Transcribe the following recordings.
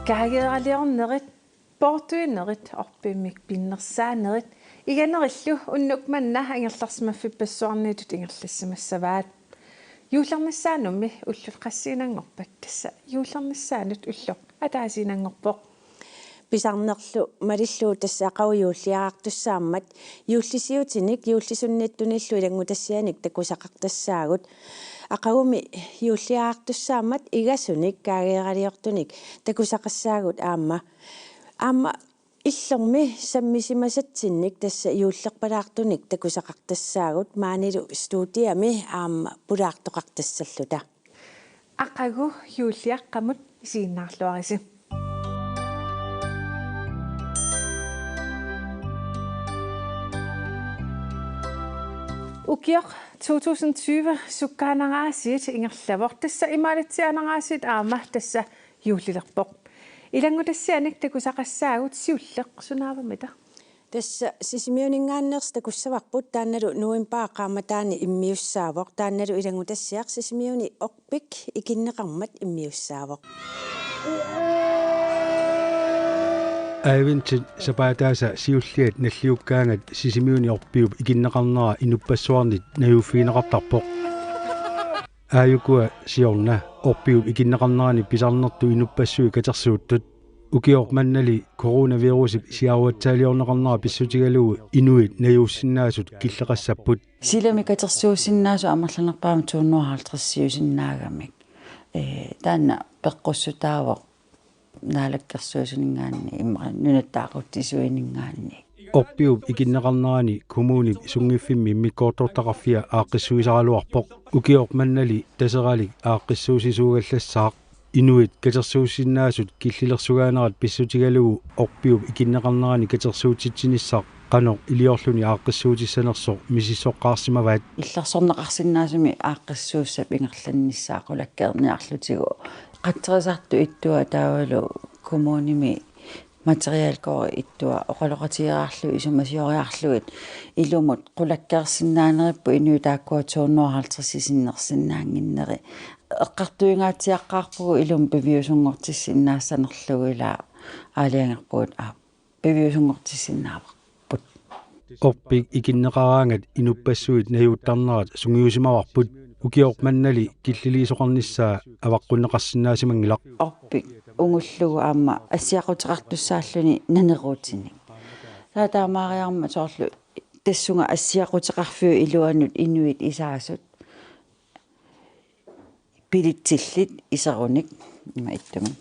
Kaageeraliornerit portuinerit orpimmik pinnersaanerit iganerillu unnukmanna angerlarsmaffi passuarniitut ingerlassamassavaat юуллернissaanummi уллут qassiinangorpat tassa юуллернissaanут уллу атаасинангорпоq писарнерлу малиллуу тасса ақауюуллиаартуссааммат юуллисиутиник юуллисунниттуниллу илангутассианик такусақартассаагут ақагуми юуллиаартуссааммат игасуник каагеералиортуник такусақассаагут аама иллерми саммисимасатсинник тасса юуллерпалаартуник такусақартассаагут маанилу студиами аама пулаартоқартассаллута ақагу юуллиаққамут исииннаарлуариси Ukiaq 2020 sukkaanaraasiit ingerlavor tassa imaalitsianaraasiit aama tassa juullilerpoq ilangutassianik takusaqassaagut siulleq sunaavamita тасса сисимиунингааннерс такуссаварпут таанналу нуимпаақааматаани иммиуссаавоқ таанналу илангутассиақ сисимиуни орпик икиннеқармат иммиуссаавоқ Aivintit sapaataasa siulliat nalliukkaangat sisimiuni orpiup ikinneqarnera inuppassуарнит наюффиинеқартарпоq ааюкуа сиорна орпиуп икиннеқарнерани писарнерту инуппассуи катерсууттут укиор маннали коронавирусип сиаруатсаалиорнеқарнера писсутигалугу инуит наюуссиннаасут киллеқассаппут силами катерсуусиннаасу амерланерпаама 250 таанна пеққуссутаавоқ наалаккерсуусинингаанни имма нунаттаақуттисуинингаанни орпиуп икиннеқарнерани коммуник сунгиффимми миккоортортақарфиа ааққиссуисаралуарпоқ укиор маннали тасералик ааққиссуусисуугаллассаақ инуит катерсуусиннаасут киллилерсугаанерат писсутигалугу орпиуп икиннеқарнерани катерсуутитсиниссаақ qano iliorluni aaqqissuutissanersoq misissoqqaarsимаваат илларсорнеқарсиннаасуми ааққиссууссап ингерланнissaақулаккерниарлутигу қаттерисарту иттуа таавалу коммуними материалкори иттуа оқалоқатиаарлу исумасиориарлуит илумут қулаккерсиннаанериппу инуитааккуа 250 эққартуингаатиаққарпугу илум пивиусунгортиссиннаассанерлугила аалиангерпуут пивиусунгортиссиннаава орпик икиннеқараангат инуппассуит наюуттарнерат сунгиусимаварпут укиорп маннали киллилисоқарниссаа аваққуннеқарсинаасимангилақ орпик унгуллугу аама ассиақутеқартуссааллуни нанеруутиник таатаамаариарма соорлу тассунга ассиақутеқарфиу илуанут инуит исаасут пилитсиллит исеруник има иттуми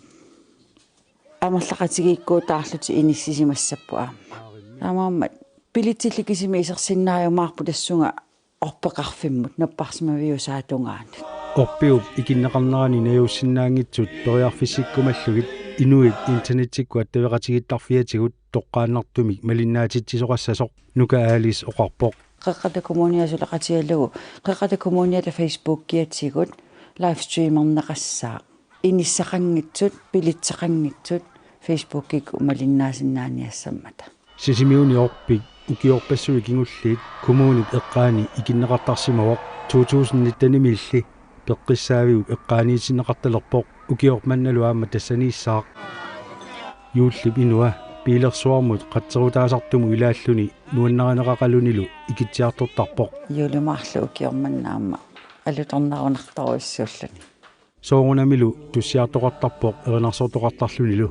амерлақатигиккуутаарлути иниссисимассаппу аамааммат пилитсилликисими исерсиннааюмаарпу тассунга орпеқарфиммут наппарсимавиусаатунгаанут орпиуп икиннеқарнерани наюуссиннаангитсут периарфиссиккумаллугит инуит интернеттикку аттавеқатигиттарфиатигут тоққааннартумик малиннаатитсисоқассасоқ нука аалис оқарпоқ қеққата коммуниасулақатигалугу қеққата коммуниата фейсбуккиатсигут лайвстримернеқассаа иниссақангитсут пилитсақангитсут фейсбуккик умалиннаасиннааниассаммата сисимиуни орпик укиорпассуи кингуллиит коммуник эққаани икиннеқартарсимавоқ 2019 пеққиссаавиу эққааниитиннеқарталерпоқ укиорп манналу аама тассанииссаақ юуллип инуа пилерсуармут қатсерутаасартуму илааллуни нуаннеранеқақалунилу икитсиартортарпоқ юлимаарлу укиорманнаама алуторнарунартаруиссууллани соорунамилу туссиартоқартарпоқ эринарсортоқартарлунилу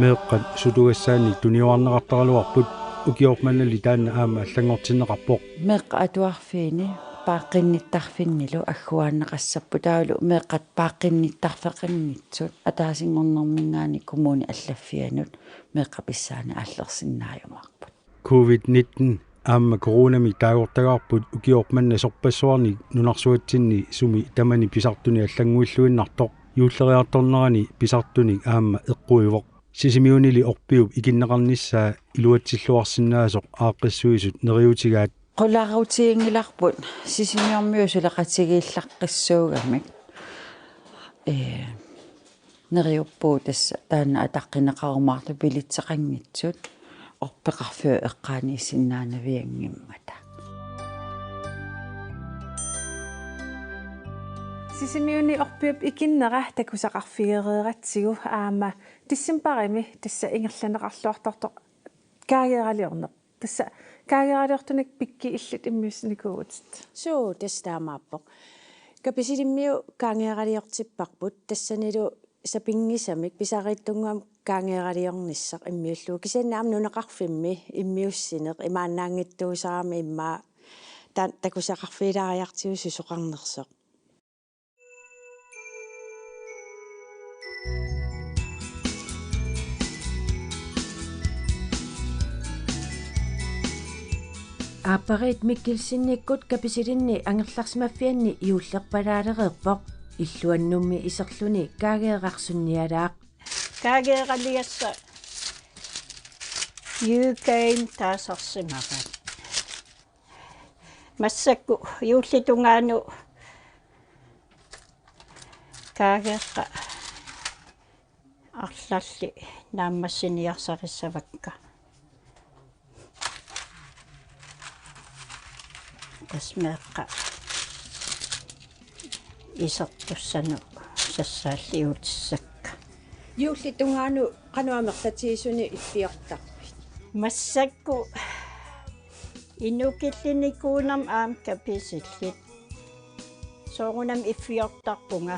меэққат сутугассааник туниуарнеқартаралуарпут укиорп маннали таанна аама аллангортиннеқарпоқ меэққа атуарфиини пааққинниттарфиннилу аггуааннеқассаппу таалу меэққат пааққинниттарфеқингитсут атаасингорнэрмингаани коммуни аллаффианут меэққа писсаани ааллерсиннааюмаарпут COVID-19 аама коронами таагортагаарпут укиорп манна сорпассуарник нунарсуатсинни суми тамани писартуни аллангуиллуиннартоқ юуллериарторнерани писартуник аама эққуивоқ сисимиунили орпиуп икиннеқарниссаа илуатсиллуарсинаасоқ ааққиссуисут нериутигаат qulaaruutiingilарпут сисимиормиусулеқатигииллаққиссуугамик нериуппуу тасса таана атаққинеқарумаарту пилитсеқангитсут орпеқарфиу эққаанииссиннаанавиангиммата Sisimiuni orpiup ikinnera takusaqarfigereeratsigu aama tissimparimi tassa ingerlaneqarluartortoq kaageraliorneq tassa kaageraliortunik pikki illit immiussinikuutit suu testaamaappoq kapisilimmiu kaangeeraliortipparput tassanilu sapingisamik pisariittunguam kaangeeraliornissaq immiulluu kisannaam nuneqarfimmi immiussineq imaannaangittuusarami immaa takusaqarfiilariartigu susoqarnersoq Aaparit mikkilsinnikkut kapisilinni angerlarsmaffianni iullerpalaalereerpoq illuannummi iserluni kaageeqarsunnialaaq kaageeqaliassa yuukain taasarsimarat massakku iullitungaanu kaageeqqa arlalli naammassiniarsarissavakka tasmeeqqa isertussanu sassaalliutissakka юуллитунгаanu qanuamerlatiisuni iffiortarpit массакку инукиллиникуунам аам каписиллит соорунам иффиортарпунга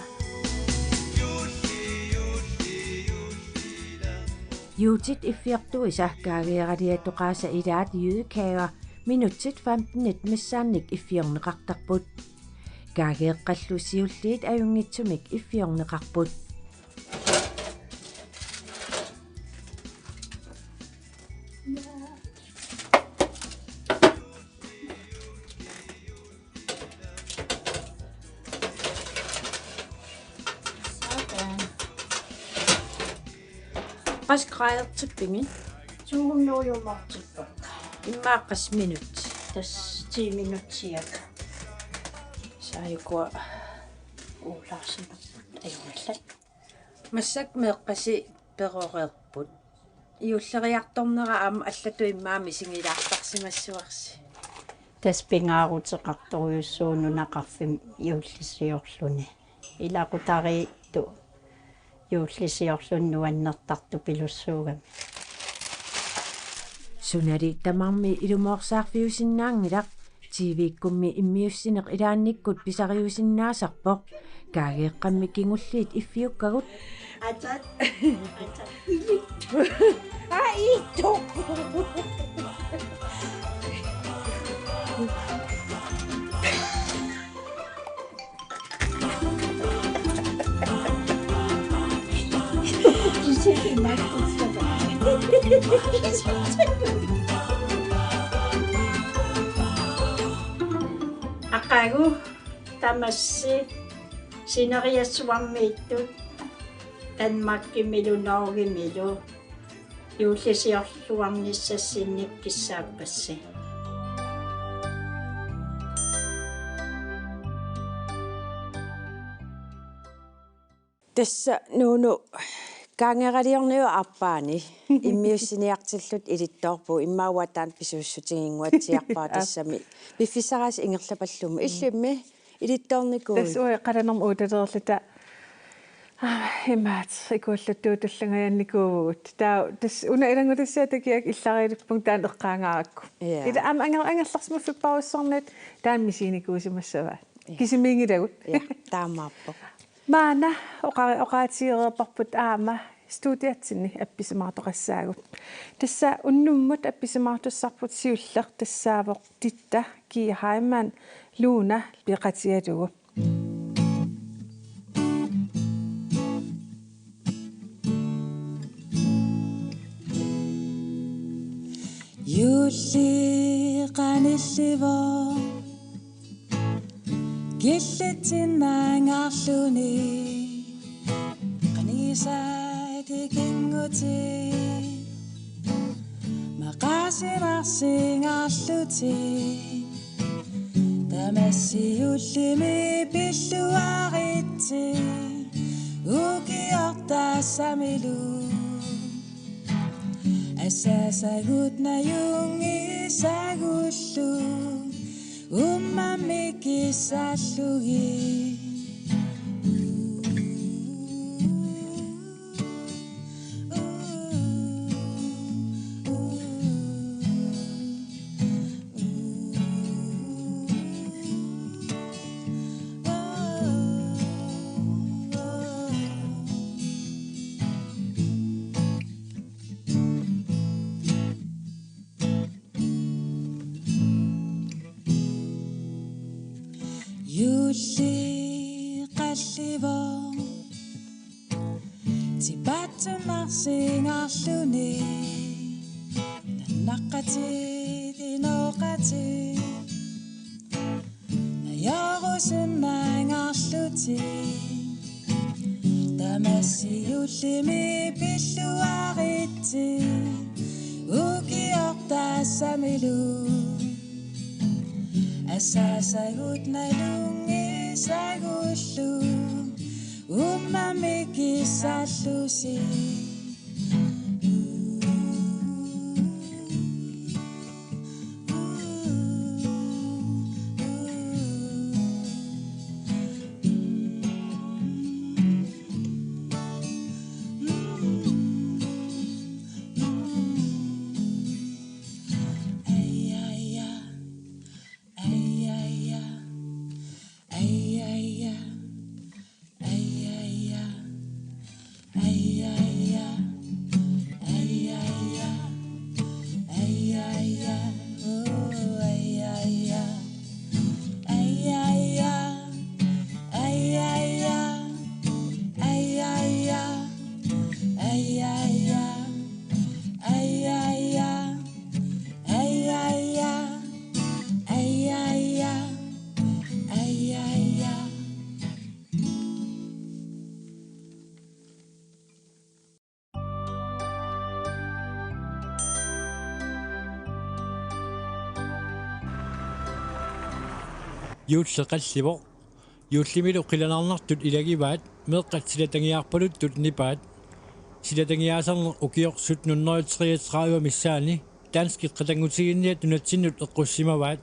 Juutit iffiortu isahkaageeraliatoqaasa ilaat yuukaaga minutsit 15 missaannik iffiorneqartarput kaageeqqallusiulliit ajungitsumik iffiorneqarput qasqaertippingin сууннуйумартиппак иммааққас минут тас 10 минутсиак сааюкуа уулаарсимак аюуллат массак меэққаси перореерпут иуллериарторнера аама аллату иммаами сигилаартарсимассуарси тас пингаарутеқарторюссуунунақарфим иуллисиорлуни илақутариитту юуллисиорлуннуаннертарту пилуссуугами sunali tamarmi ilumorsaarfiusinnaangilaq TV-kummi immiussineq ilaannikkut pisariusinnaasarpoq kaageeqqammi kingulliit iffiukkagut аtat аитто ақагу тамасси синериассуармииттут танмаккимилуноргимилу юуллисиорлуарниссассинник киссааппасси тасса нууну kaangeraliorniu arpaani immiussiniartillut ilittoorpu immaauataан pisuussutigiinguatsiarpaa tassami piffissaras ingerlapallumi illimmi ilittoornikuu тас уи қаланерм ууталерлита имаат икууллуттуутуллангаянникуугут таа тас уна илангутассаа такиак иллариилиппун таан эққаангааракку ила ам ангерларсмаффиппаруссорнит таан мисиникуусимассава кисимингилагут таамааппо маана оqaatigeerparput аама студиатсинни апписимаартоqassaagut тасса уннуммут апписимаартуссарпут сиуллер тассаавоq титта киахайман луна пиqatiгалугу юлли qanillivo gillitsinnaangaarluni qanisaatikinguti maqasinarsingaarluti tamassiullimi pilluaritsi ukiortassamilu assasagutnajungi sagullu ummamikissallugi Yulli qallivo Tibattumarsingarluni Nannaqati dinoqati Nayarusunnaangarluti Tamasi yullimi pilluaritti Ukiortassamilu Asasagut nailungi sagullu Ummamikisallusi Юуллеқалливо юуллимилу қиланарнартут илагиваат меэққат силатангиарпалуттут нипаат силатангиаасарнер укиорсут нуннеритриатраава миссаани таански қатангутигинниат тунатсиннут эққуссимаваат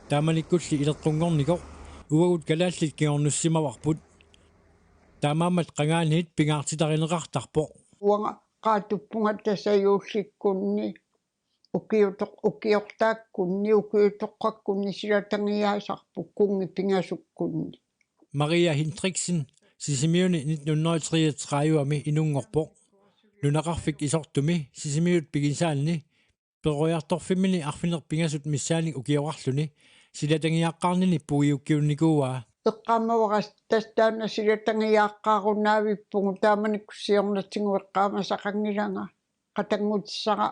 тааманиккулли илеққунгорнико уагут калааллит киорнуссимаварпут таамаамат қангаанит пингаартитаринеқартарпо уанга qaatuppunga tasayuullikkunni ukiortaakkunni ukiutoqqakkunni silatangiaasarpuk kungi pingasukkunni Maria Hendriksen sisimiuni 1933 inungorpo nunaqarfik isortumi sisimiut piginsaanni perojartorfimmini arfinerpingasut missaani ukiorarluni silatangiaqqaarnini pugiukkiunnikuuaa eqqaamavaras tastaana silatangiaaqqaarunaavippugu taamanikkussiornatsingu eqqaamasaqangilanga qatanngutissara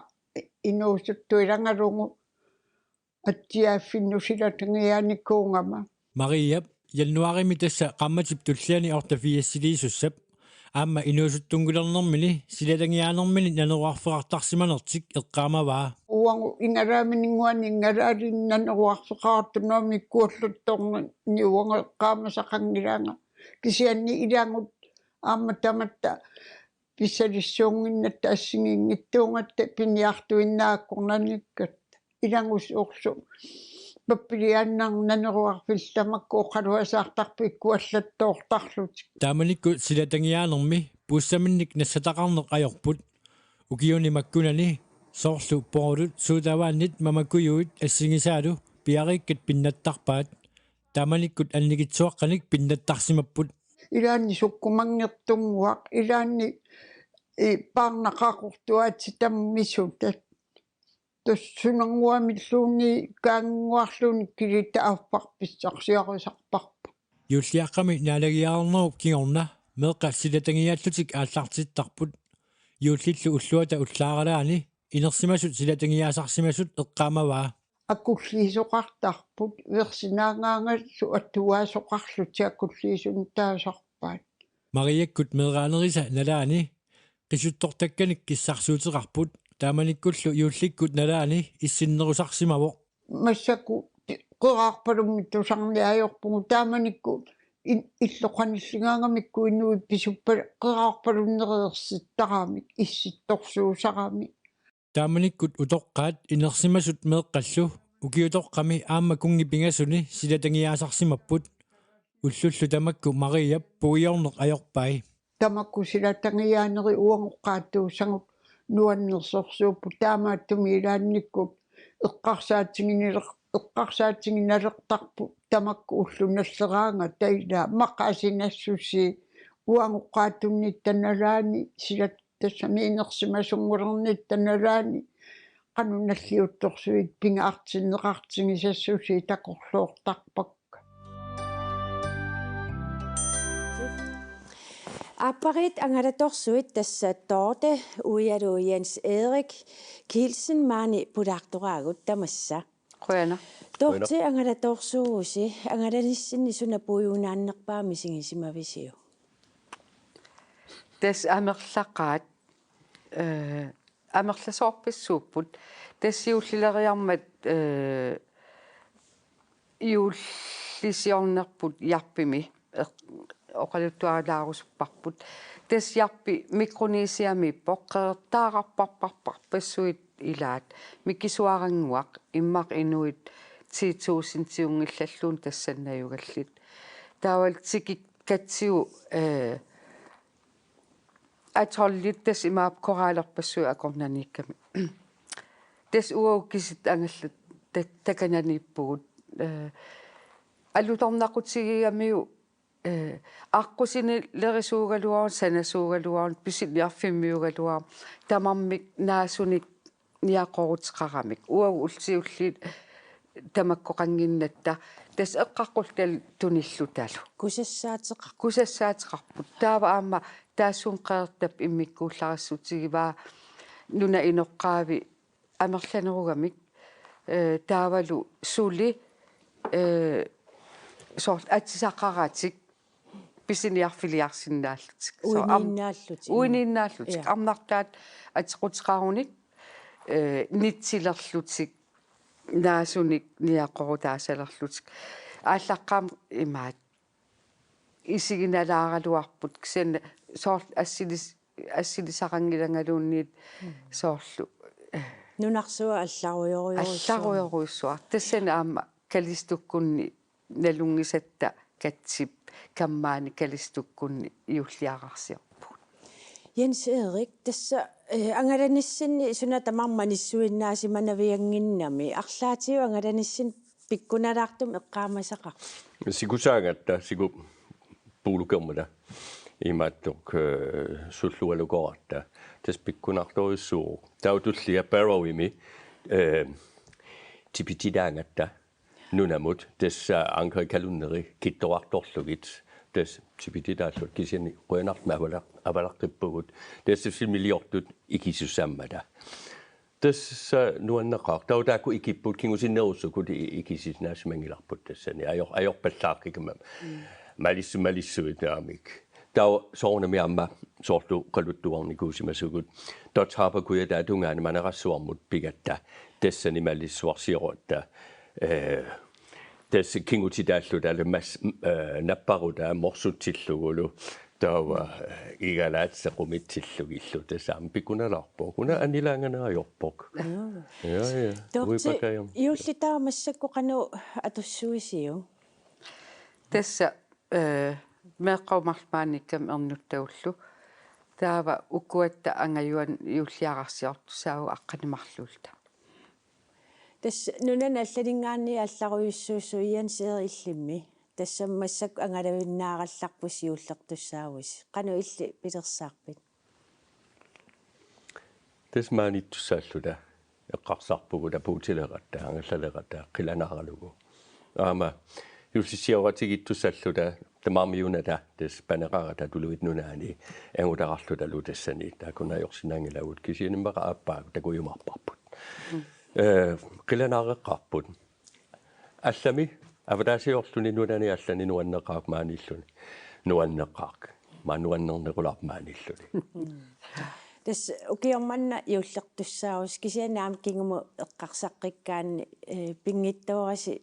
inuusuttu ilangalungu attiaaffinnu silatangiaanikuungama Maria januarimi tassa qammatip tulliani ortafiassiliisussap aamma inuusuttungulernermini silatangiaanermini naneruarferartarsimanertik eqqaamavaa uangu ingalaaminninguani ingalaalinnaneruarfeqaartunuami kuulluttorna niuanga eqqaamasaqangilanga kisianni ilangut aamma tamatta pissalissuunginnatta assingiingittuungatta piniartuinnaakkornanikkat ilangus orsu pappiliaannarnaneruarfillamakku oqaluasaartarpikkuallattoortarlutik taamanikku silatangiaanermi puussaminnik nassataqarneq ajorput ukiunimakkunani soorlu poolut suutavaannit mamakuyuit assingisaalu piarikkat pinnattarpaat taamanikkut annigitsuaqqanik pinnattarsimapput ilaanni sukkumangertunguaq ilaanni paarnaqaqortuaatsi tammissutat tussunanguamilluuni kaanguarluuni kilita affarpissarsiarusarparpu юллиаққами наалагиаарнеруп кигорна меэққа силатангиааллутик ааллартиттарпут юуллиллу уллуата уллааралаани инерсимасут силатангиаасарсимасут эққаамаваа акуллиисоқартарпут версинаагаангаллу аттуаасоқарлути акуллиисун таасарпаат мариаккут меэраанериса налаани qisuttортакканик киссарсуутеқарпут тааманиккуллу юулликкут налаани иссиннерусарсимаво массаку qerarpalummi tusarniajorpugu taamanikku иллоқаниллигаангамикку инуи писуппала qerarpalunnereersittaraamik issittorsuusaraami тааманиккут утоққаат инерсимасут меэққаллу укиутоққами аама кунги пингасуни силатангиаасарсимаппут уллуллу тамакку мария пуиорнеқ ajorpai tamakku silatangиаанери уангоққааттуусангут нуаннерсорсууппу таамааттуми илаанниккут эққарсаатсигиналертарпу тамакку уллуналлераанга таила маққасинассуси уангоққааттунни таналаани силат тассами инерсимасунгулерни таналаани qanunalliuttorsuit pingaartinneqartigisassusi takorluortarpakka Apparit angaratorsuit tassa Dorte uialu Jens Erik Kielsen mani pudaqtoraagut tamassa. Qoyana. Dorte angaratorsuusi angaranissinni suna pujuunaannerpaami singisimavisiu. Des amerlaqaat amerlasoorpissuupput tassiullileriarmat iullisiornerput yarpimi oqaluttuarlaarusupparput tassiarpi mikronesiami poqqertaaqarparparparpassuit ilaat mikisuaranguaq immaq inuit 10.000 tiungillalluun tassannayugallit taawal tikikkatsiu atollit imaap koraalerpassui akornaniikkami tas uukkisit angallut takananiippugut allutornaqutigiamiu аққусини лерисуугалуарун санасуугалуарун писилиарфиммиугалуарун тамармик наасуник ниақорутеқарамик уагу улсиуллит тамаккоқангиннатта тас эққаққултал туниллуталу кусассаатеқарпут таава аама таассуун қеэртап иммиккуулларассутигиваа нуна иноққаави амерланеругамик таавалу сули сорт атсисаққараатик писиниарфилиарсиннааллутик уининнааллутик арнартаат атеқутеқаруник нитсилерлутик наасуник ниақорутаасалерлутик ааллаққаам имаат исигиналааралуарпут кисана сорт ассилисақангилангалуунниит соорлу нунарсуа алларуйоруйоруссуар тассана аама калистуккунни налунгисатта катсип каммаани калистуккунни иуллиарарсиарпут Jens Erik tassa angaranissinni suna tamarmanissuinnaasimanavиангиннами арлаатиу ангаранисsin pikkunalaartum eqqaamasaqaq sikusaagatta siku puulukermula imaattuq sullualuqorata tas pikkunartorissuuq tautullia parawimi tipitidaangatta nunamut tassa ankari kalunneri kittoartorlugit tas tipitidaallut kisiani qoyanartma avalaqippugut tas filmiliortut ikisussammata tässä nuanneqaaq tautaaku ikipput kingusinnerussukut ikisisnaasimangilarput tassani ajorpallaaqikimam malissuitaamik tau soornami amma soortu qaluttuarnikuusimasugut totsaapakuya taatungaani manerassuarmut pigatta tassani malissuarsiorutta tässä kingutidaallut alamas napparuta morsutillugulu tawa igalaatsequmitillugillu tasaam pikunalarpo kuna anilaanganeriorpok ja uipakayam iullitaamassakkoqanu atussuisiu tässä meeqqaumarlmaanikam ernuttaullu taava ukuatta angajuan iulliararsiortusaagu aqqanimarlulta tässä nunan allaringaanni allaruyussuusuian seerillimmi тассаммассак ангалавиннааралларпусиуллертуссаавис qanu illi pilersaarpit tasmaanittussaalluta eqqarsarpuguta puutileqatta angallaleratta qilanaaralugu aama yussisioratigitussalluta tamarmiunata tas panerarata tuluit nunaani angutararluta lutassani taakunajorsinangilagut kisianimmaqa aappaagu takujumarparput qilanaareqqarput allami avadaasiorluni nunani allani nuanneqaaq maanilluni nuanneqaaq maanuannernequlaarmaanilluni tas ukiormanna iullertussaavus kisianaam kingumu eqqarsaqqikkaanni pingittaorasi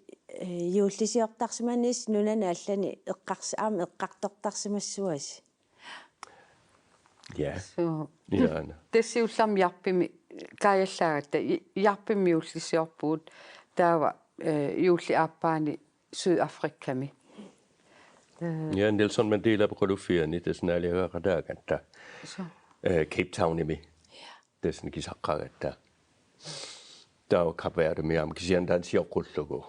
iullisiortarsimanis nunani allani eqqartortarsimassuasi ja tassiullarm yarpimi kaajallaagatta yarpimi ullisiorpuut taava iulli aappaani Sydafrikkami ja Nelson Mandela prolufiani tasnaaliaqaqataagatta Cape Townimi tasni kisaqqagatta tao Cape Verde miam kisiandan siorqullugu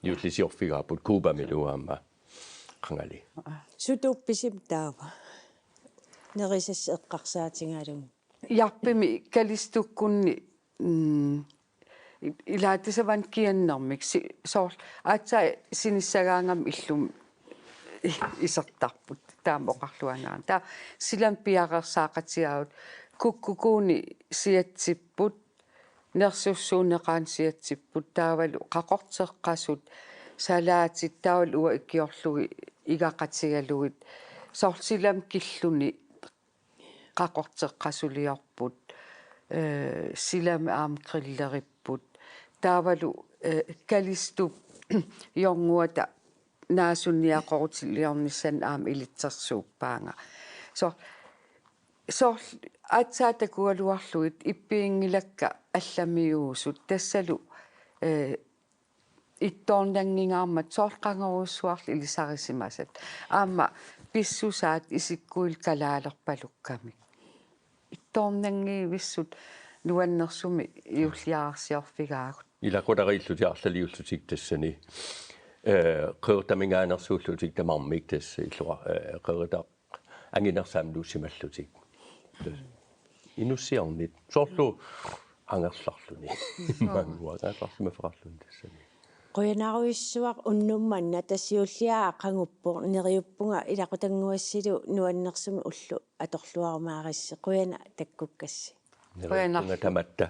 iullisiorfigaaput Cuba-miluaamma qangali sutuppisim taava nerisas eqqarsaatingalum yarpimi kalistukkunni ilaatisavan kiannermik soor aatsa sinissagaangam illum isartarput taamoqarluanaana taa silam piaqersaaqatigaut kukkukuuni siatsipput nersussuuneqaan siatsipput taavalu qaqorteqqasut salaatit taavalu uwa ikkiorlugi igaqatigaluit sorsilam killuni qaqorteqqasuliorput silam aam grilleripput taavalu kalistup jornguata naasunniaqorutiliornissan aam ilitsersuuppaanga so atsaatakualuarluit ippiingilakka allamiuusut tassalu ittoornangingaarmat soorqangeruussuarlu ilisarisimasat aamma pissusaat isikkuil kalaalerpalukkamik ittoornangiivissut nuannersumi iulliaarsiorfigaagut ilaqutariillutiarlaliullutik tassani qeertamingaanерsuullutik tamarmik tassa illua qeeritaq anginersaamluussimallutik inussiarnit soorlu angerlarluni manguaqaaqarsimaferarlun tassani qoyanaruissuaq unnummanna tassiulliaa qanguppo neriuppunga ilaqutanguassilu nuannersumi ullu atorluarumaarissi qoyana takkukkassi qoyanarpunga tamatta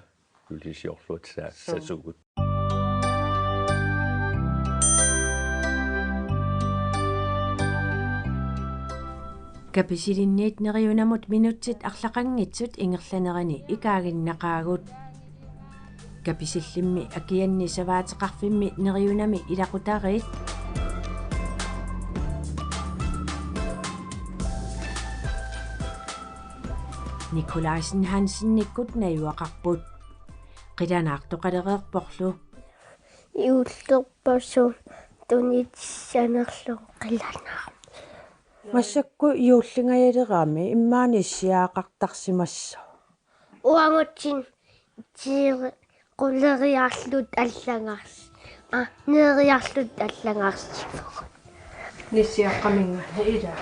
ulisiorluat sasugut Kapisilinniit neriunamut minutsit арлақангитсут ингерланерани икаагиннақаагут каписилlimmi акианни саваатеқарфимми нериунами илақутариит Nikolajsen Hansen nikkut nayuaqarput qilanaartoqalereerporlu iullerpasu tunitsanerlu qilanaar массакку иуллингаяалерами иммаани иссиаақартарсимассо уангутсин тири quleriarlut аллагаарс нериарлут аллагаарсиффуг ниссиаққаминга ила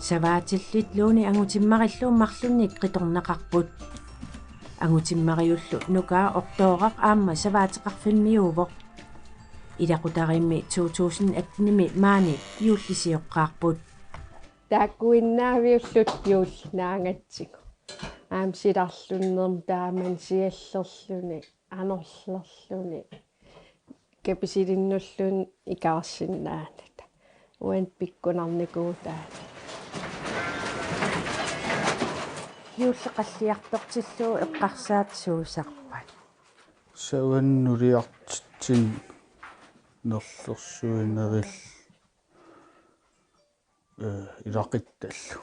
саваатиллит лууни ангутиммариллууммарлунник қиторнақарпут ангутиммариуллу нукаа ортоорақ аама саваатеқарфиммиувоқ илақутаримми 2018-ми маани юуллисиоққарпут тааккуиннаавиуллут юул наангатсику аам силарлуннерм тааман сиаллерлуни анерлерлуни каписилиннуллун икаарсиннаанат уан пиккунарникуутаат юуллеқаллиартортиллуу эққарсаат суусарпат саваннулиартитсин нерлерсуинерил илақитталлу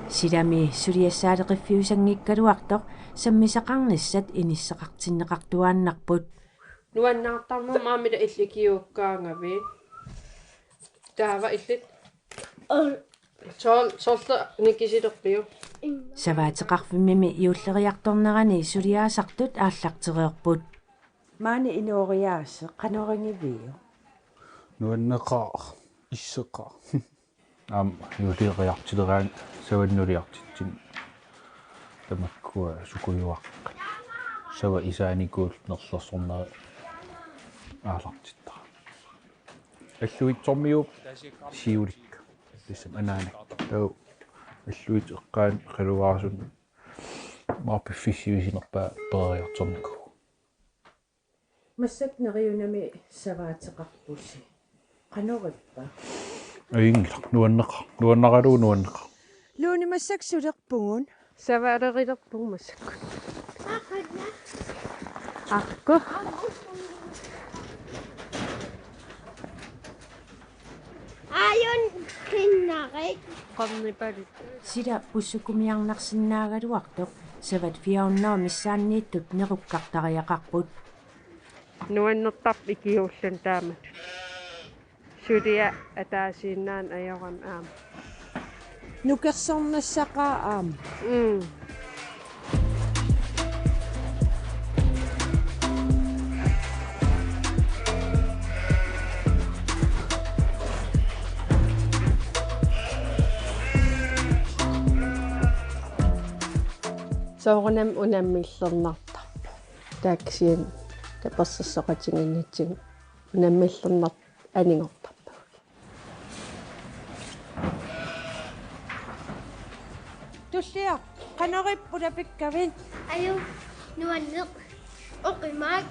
силами сулиассаалеқиффиусангиккалуартоқ саммисақарниссат иниссақартиннеқартуааннарпут нуаннаартарма маамила илликиуккаангави таава иллит сорла никисилерпиу саваатеқарфиммими иуллериарторнерани сулиаасартут ааллартереерпут маани инуориаасе канорингивиу нуаннеқаа иссеқаа юлиериартилераан саваннулиартитсин тамаккуа сукуйуаққа сава исааникуул нерлерсорнера аалартиттара аллуитсормиуп сиулик тиссам анаанак тау аллуит эққаан қалуаарсун мааппиффисиусинерпаа периарторнику массак нериунами саваатеқарпуси канориппа аингла нуаннеқаралуу нуаннеқар лууни массак сулерпугун саваалерилерпуг массакку акку аюн киннарит qamnipali сила пуссукумиарнарсинаагалуартоқ сават фиауннаа миссааннииттут неруkkартариақарпут нуаннертарп икиуллун таамат сулиа атаасииннаан ajorам аам нукерсорнассақаа аам соорнам унаммиллернартарпу тааксиан тапассассоқатингиннитсиг наммиллернар анингортарпа туллиа канориппулапиккавин аю нуаннеқ оқимаак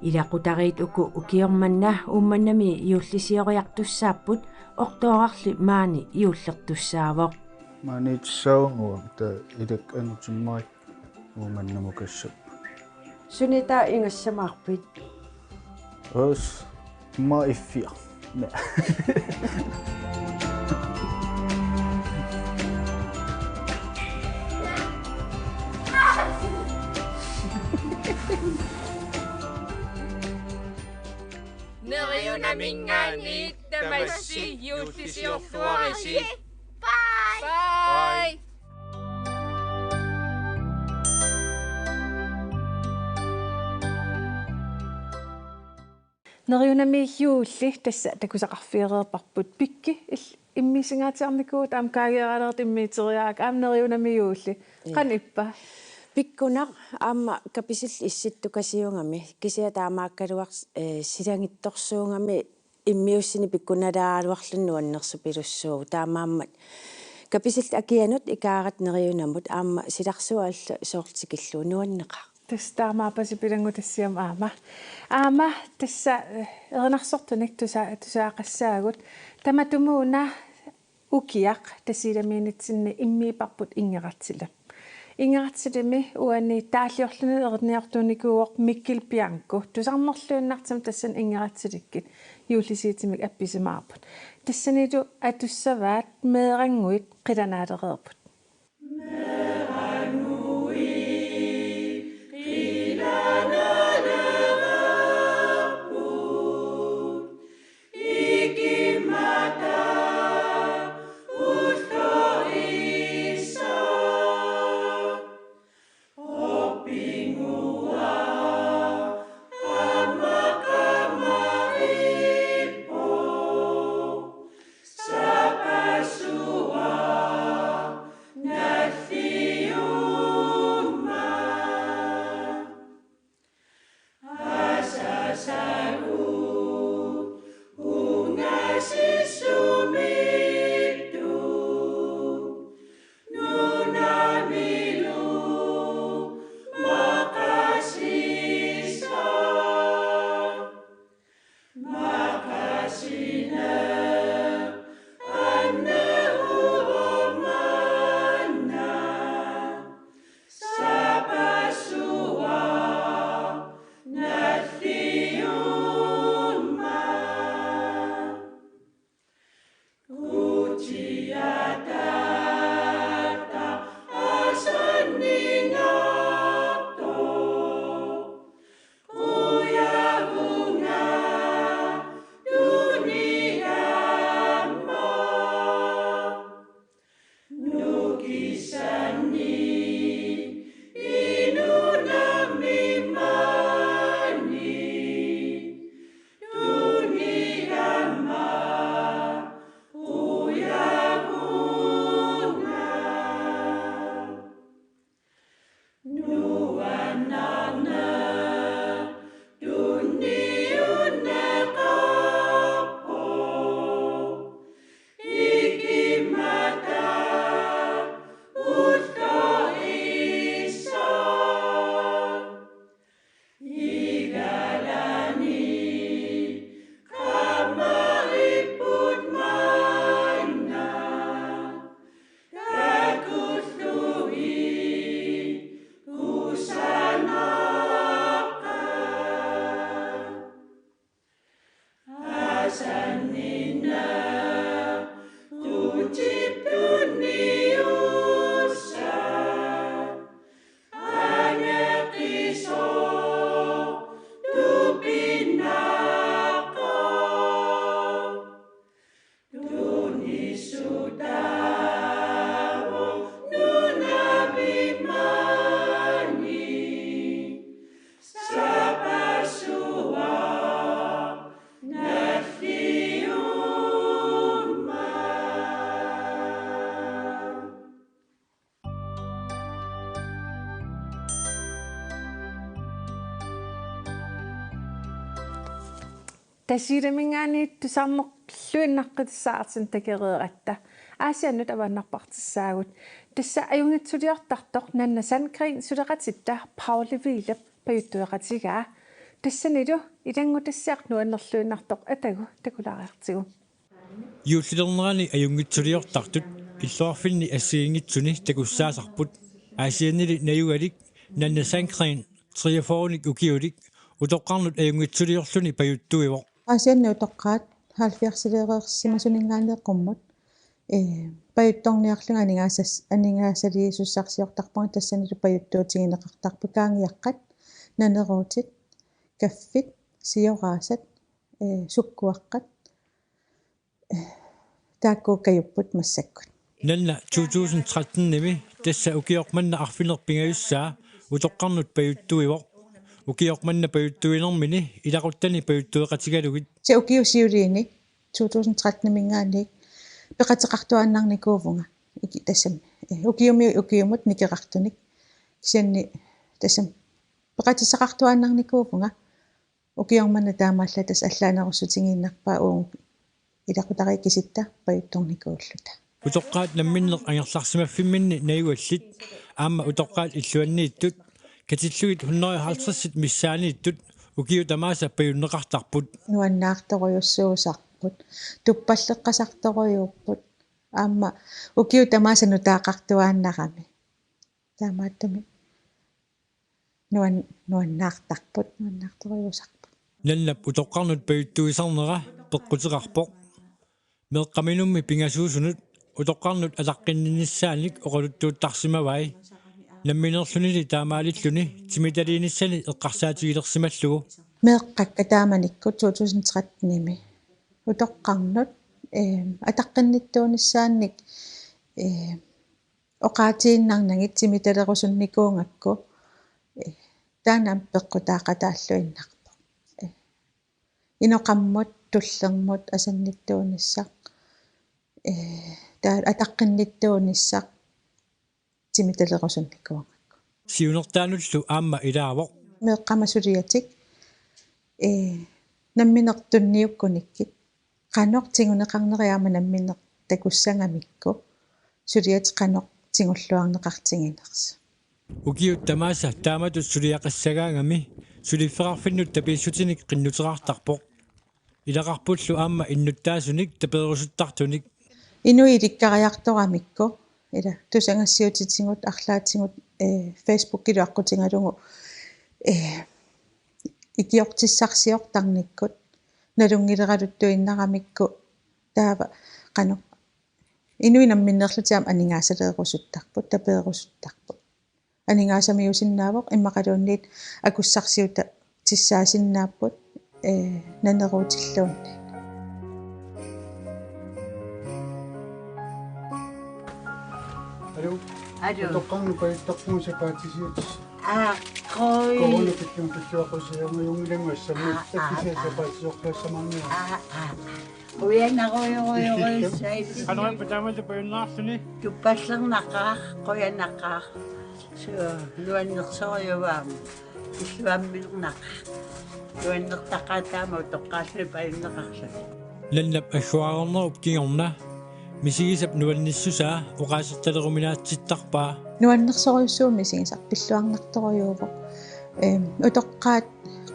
илақутариит уку укиорманна уумманнами иуллисиориартуссааппут ортоорарли маани иуллертуссаавоқ маанитсаунгуа та илак анутиммаик ууманнамукассап сунитаа ингассамаарпит ос ма иффиа Neriunamingaanit tamassi juullisiorluarisi. Bye. Neriunamigiulli tassa takusaqarfiireerparput pikki immisingaatiarnikuut aam kaageeraleert immiiteriaak aam neriunamigiulli qanippa pikkunaq aamma kapisil issittukasiungami kisia taamaakkaluaq silangittorsuungami immiussini pikkunalaaluarlunnu annersupilussuugu taamaammat kapisil akianut ikaarat neriunamut aamma silarsualla soortikillu nuanneqa тастаамаапаси пилангу тассиам аама тасса эрнарсортуник тусаақассаагут таматумууна укиақ тассиламиинитсинни иммиипарпут ингератсилами уани тааллиорлуну эрниартуникууоқ миккил пианку тусарнерлууннартам тассан ингератсиликкит юуллисиитимик апписимаарпут тассаниту атуссаваат меерангуит қиланаалереерпут Sapasua, Nathia. тасиламингаани тусаарнерлуиннаққитсаартин такереератта аасианнут аваннарпартиссаагут тасса аюнгитсулиортартоқ нанна Сангрин сулеқатитта Паули Вилеп паюттуеқатигаа тассанилу илангутассаақ нуаннерлуиннартоқ атагу такулаариартигу юуллернерани аюнгитсулиортартут иллуарфинни ассиингитсуни такуссаасарпут аасианнили наюгалик нанна Сангрин триафооник укиулик утоққарнут аюнгитсулиорлуни паюттуивоқ аасианну утоққаат хаалфиарсилеереерсимасунингаанеққуммут паютторниарлунга анингаасалиисуссарсиортарпунга тассанилу паюттуутигинеқартарпу каангиаққат нанеруутит каффит сиораасат суккуаққат тааккууккаюппут массаккут нанна 2013-ними тасса укиоқманна арфинерпингаюссаа утоққарнут паюттуивоқ укиоқманна паюттуинермини илақуттани паюттуеқатигалугит се укиусиулиини 2013-мингаани пеқатеқартуааннарникуувнга ики тассам укиумут никеқартуник кисианни тассам пеқатисеқартуааннарникуувнга укиорманна таамаалла тас аллаанерусутингииннарпаа уун илақутарикиситта паютторникууллута утоққаат намминнеқ ангерларсимаффимминни наюаллит аама утоққаат иллуаннииттут катиллугит 150 миссаанииттут укиу тамааса паюннеқартарпут нуаннаарторуйуссуусарпут туппаллеққасарторуйууппут аама укиу тамааса нутаақартуааннарами таамааттами нуаннаартарпут нуаннаарторуйусарпут наннап утоққарнут паюттуисарнера пеққутеқарпоқ меққаминумми пингасуусунут утоққарнут алаққинниссааник оқалуттууттарсимавай намминерлунили таамаалиллуни тимиталииниссани эққарсаатигилерсималлугу меэққакка тааманикку 2013-ними утоққарнут атаққинниттуунissaanник оқаатииннарнагит тимиталерусунникуунгакку таанам пеққутаақатааллуиннарпо иноқаммут туллермут асанниттуунissaq таа атаққинниттуунissaq тимиталерусунникуунгакку сиунертаануллу аама илаавоқ меэққамасулиатик намминертунниуккуниккит qaноқ тигунеқарнериаама намминер такуссангамикку сулиат qaноқ тигуллуарнеқартигинерс укиут тамааса тааматут сулиақассагаангами сулиффеқарфиннут тапииссутиник қиннутерартарпоқ илақарпуллу аама иннуттаасуник таперусуттартуник инуиликкариарторамикку ила тусангассиутитингут арлаатингут фейсбуккилу аққутингалугу икиортиссарсиортарниккут налунгилералуттуиннарамикку таава qaноқ инуинамминнерлутиам анингаасалеерусуттарпут таперусуттарпут анингаасамиусиннаавоқ иммақалуунниит акуссарсиута тиссаасиннааппут нанеруутиллуунни алло тоққарну паюттарпуусапаатисиутис қой коронапиттун писсуақусиамаюнгилангуассами таккисиасапаатисиорлаассамарниа уянагоёгоёгоссаи канаан патамата паюннаарсуни туппаллернақаа қоянақаа нуаннерсориуваам иллуаммилернақа нуаннертақаатаама тоққааллу паюннеқарса ланнап аггуаарнеруп кигорна мисигисап нуанниссусаа оқаасерталеруминаатситтарпаа нуаннерсориуссууми сигисар пиллуарнарторуйуувоқ утоққаат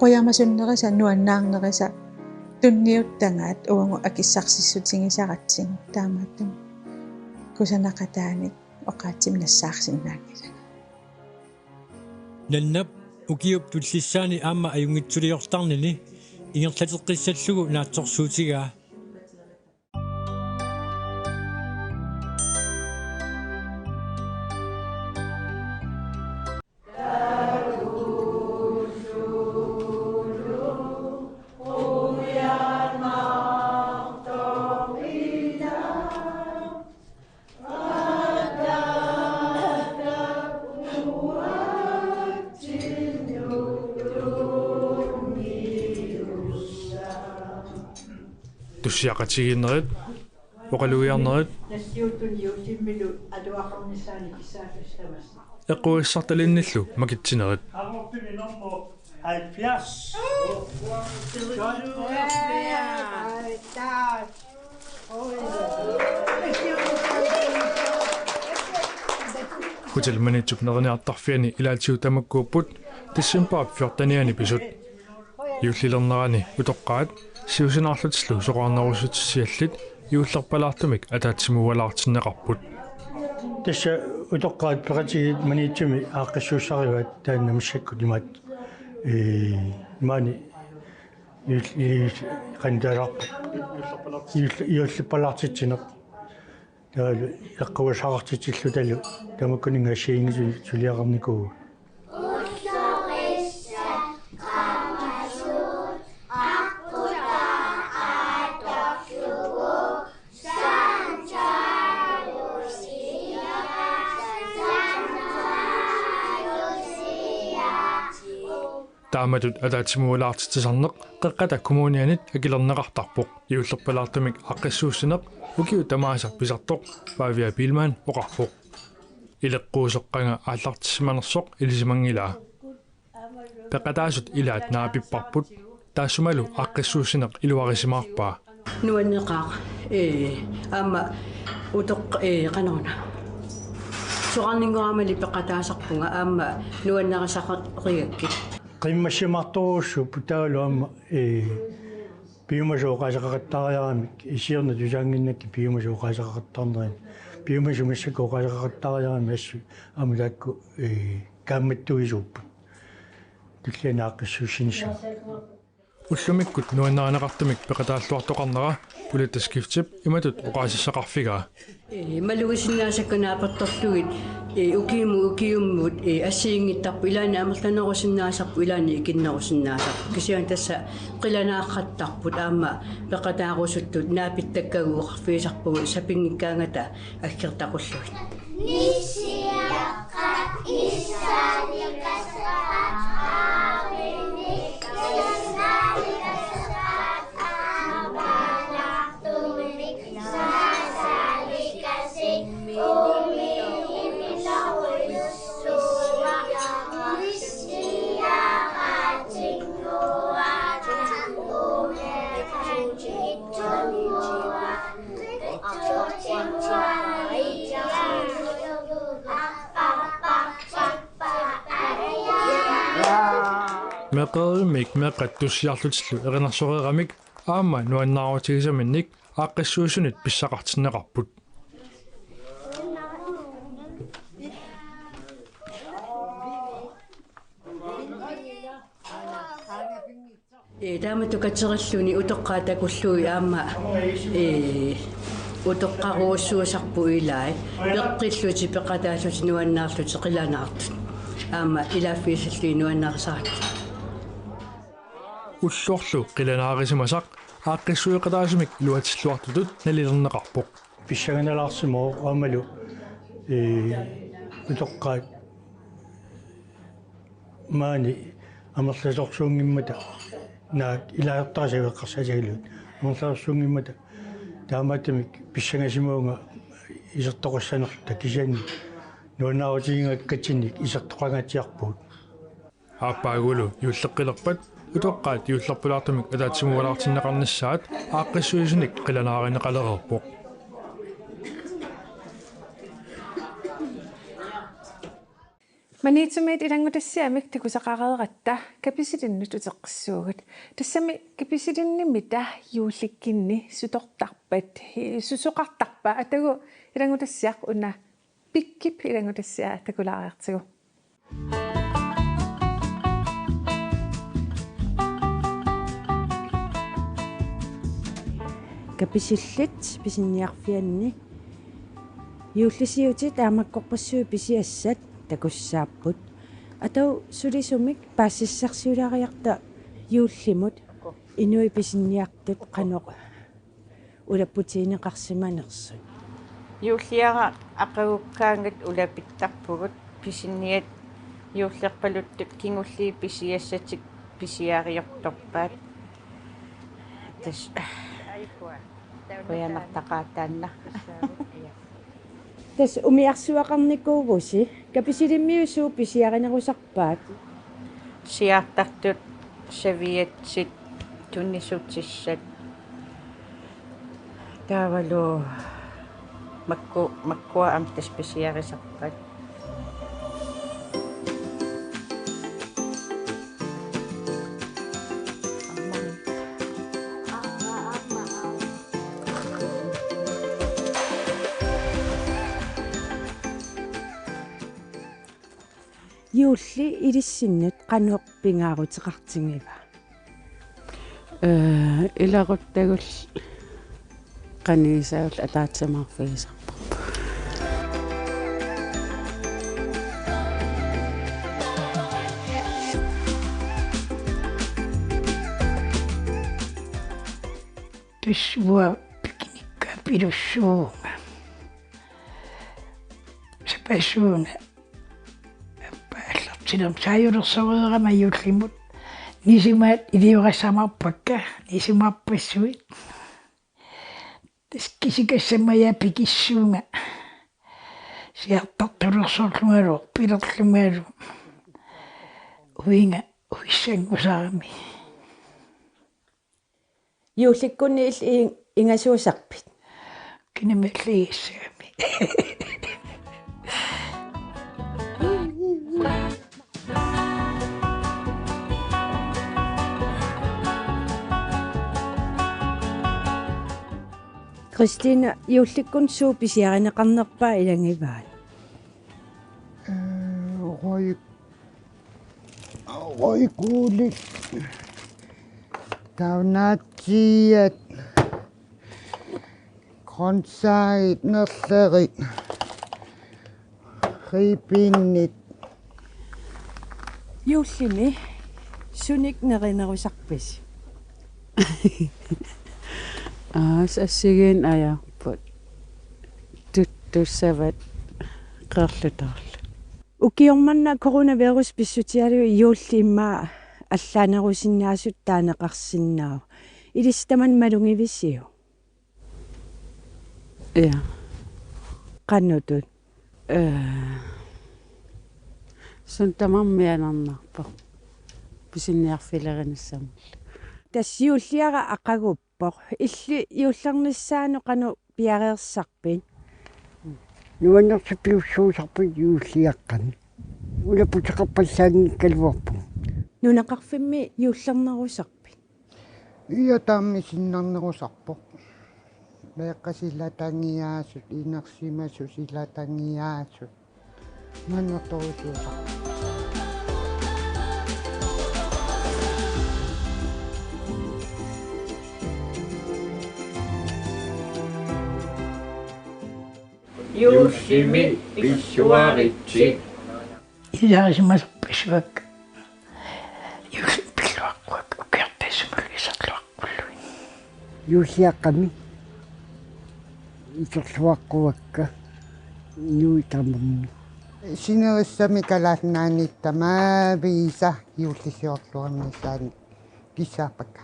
қуямасуннериса нуаннаарнериса тунниуттангаат уангу акиссарсиссутингисаратсигу таамааттам кусанақатааник оқаатсим нассаарсиннаангила наннап укиуп туллиссаани аама аюнгитсулиортарнини ингерлатеққиссаллугу наатсорсуутигаа туссиақатигиннерит оқалуиарнерит нассиутунниусиммилу алуақарнissaани кисаафиссавас эққуиссарталинниллу макитсинерит 70. Hotel Manitup nerniartarfiani ilaatigu tamakkuupput tissimparp 14 episod. Юуллилернерани утоққаат сиусинарлутиллу соқарнерусутиссиаллит юуллерпалаартумик атаатсимуалаартиннеқарпут. Тасса утоққаат пеқатигит манитсуми ааққиссууссариваат таанна миссакку тимаат маани қандарарп юуллерпалаартитсинеқ таалу эққуасаартитиллу талу тамаккунинга сиингису сулиақарникуу. тааматут атаатсимуалаартитсарнеқ қеққата коммунианит акилернеқартарпоқ юуллерпалаартумик аққиссууссинеқ укиу тамаасар писартоқ паавиа пилмаан оқарпоқ илеққуусеққанга ааллартиссиманерсоқ илисимангилаа пеқатаасут илаат наапиппарпут таассумалу аққиссууссинеқ илуарисимаарпаа нуаннеқаа аама утоқ канаона соқарнингуаамали пеқатаасарпунга аама нуаннерисаққриакки qimmassimartoruussu putaaluamma piumasooqaasaqattariaramik isiorna tusaanginnakki piumasooqaasaqattarnerin piumasumassakooqaasaqattariarami assu amulaakku kaammattuisuuppu tullanaaqissuussinissa уллумиккут нуаннааneqartumik peqataalluartoqarnera pulitaskiftip imatut oqaasissaqarfigaa малугисиннаасаккунааперторлугит укиуммут ассиингиттарпу илаани амерланерусиннаасарпу илаани икиннерусиннаасарпу кисиан тасса қиланааққаттарпут аама пеқатаарусуттут наапиттаккагуоқарфиисарпугу сапингиккаангата аккертақуллугит нисиаққат иссааникасаат meqerimik meqattussiarlutилlu erinarsoreramik aama nuannaaruutigisaminnik aaqqissuusunit pissaqartinneqarput тааматукатериллуни утоққаатакуллуи аама утоққаруussуусарпу илаа пеққиллути пеқатааллути нуаннаарлути қиланаартут аама илааффиисалли нуаннаарсаат уллуорлу қиланаарисимасақ ааqqissuiqataasumik luatsilluartutut налилернеқарпоқ писсаганалаарсимоо аамалу утоққаат маани амерласорсуунгиммата наак илаартарсавеққарсасагалуут амерласорсуунгиммата таамаатамик писсагасимуунга исертоқассанерта кисиани нуанаарутигингаккатсинник исертоқангатиарпуут ааппаагулу юллеққилерпат утоққаат юллерпулаартумик атаатсимуалаартиннеқарниссаат ааqqissuisunik қиланааринеқалерерпоқ манитсумит илангутассиамик такусақареератта каписилиннут утеққиссуугат тассами каписилинними та юулликкинни сутортарпат сусоқартарпа атагу илангутассиақ уна пиккип илангутассиа такулаариартигу каписиллит писинниарфианни юуллисиутит аамаккорпассуи писиассат такуссааппут атау сулисумик паассиссарсиулаариарта юуллимут инуи писинниартут каноқ улаппутиинеқарсиманерсут юуллиара ақагуккаангат улапиттарпугут писинниат юуллерпалуттут кингуллии писиассатик писиариорторпаат тас коянартақаатаанна тас умиарсуақарникуугуси каписилиммиусуу писиаринерусарпаат siartartut saviatsit tunnisutissat taavalu makkua amtas pisiarisarpat юулли илиссиннут qanуq pingaaruteqartingiva иларуттагул qaniisaul ataatsamarfigisarpa tussua pikinikka pilussuunga sapassuuna paallartilum saajulерсориерама юуллимут нисимаат илиорасsamарпакка нисимаарпассуит кисикассамая пикиссуунга сиартартулерсоорлунгалу пилерлунгалу уинга уиссангусаарами юулликкунни ил ингасуусарпит кинамаллигиссаами Christina юулликкун сууписиаринеқарнерпаа илангиваан Roikuulik taunaatiat grøntsaget nerlerit ripinnit юуллими суник неринерусарпис ассигин аярпут туссават qerlutarlu укиорманна коронавирус писсутиалу юулли иммаа аллаанерусиннаасут таанеқарсиннаав илистаман малунгивисиу я qannutut сунтамармианарнарпа писинниарфилеринссамул тассиуллиара ақагуппоқ илли юулларниссаану қану пиареерсарпин нуаннерсипиуссуусарпут юуллиаққани улапутеқарпаллаангиккалуарпу нунақарфимми юуллернерусарпин ия таамми синнарнерусарпоқ меэққасиллатангиаасут инерсимасу силатангиаасут маннерторусуусарпу юуллими писсуаритси илаарисимасарпассуак юуллиппиллуаққуак укиартассумалисарлуаққуллуин юуллиаққами исерлуаққуакка нуитамерни синериссами калаалнааниттамаавииса юуллисиорлуарнissaани киссаапакка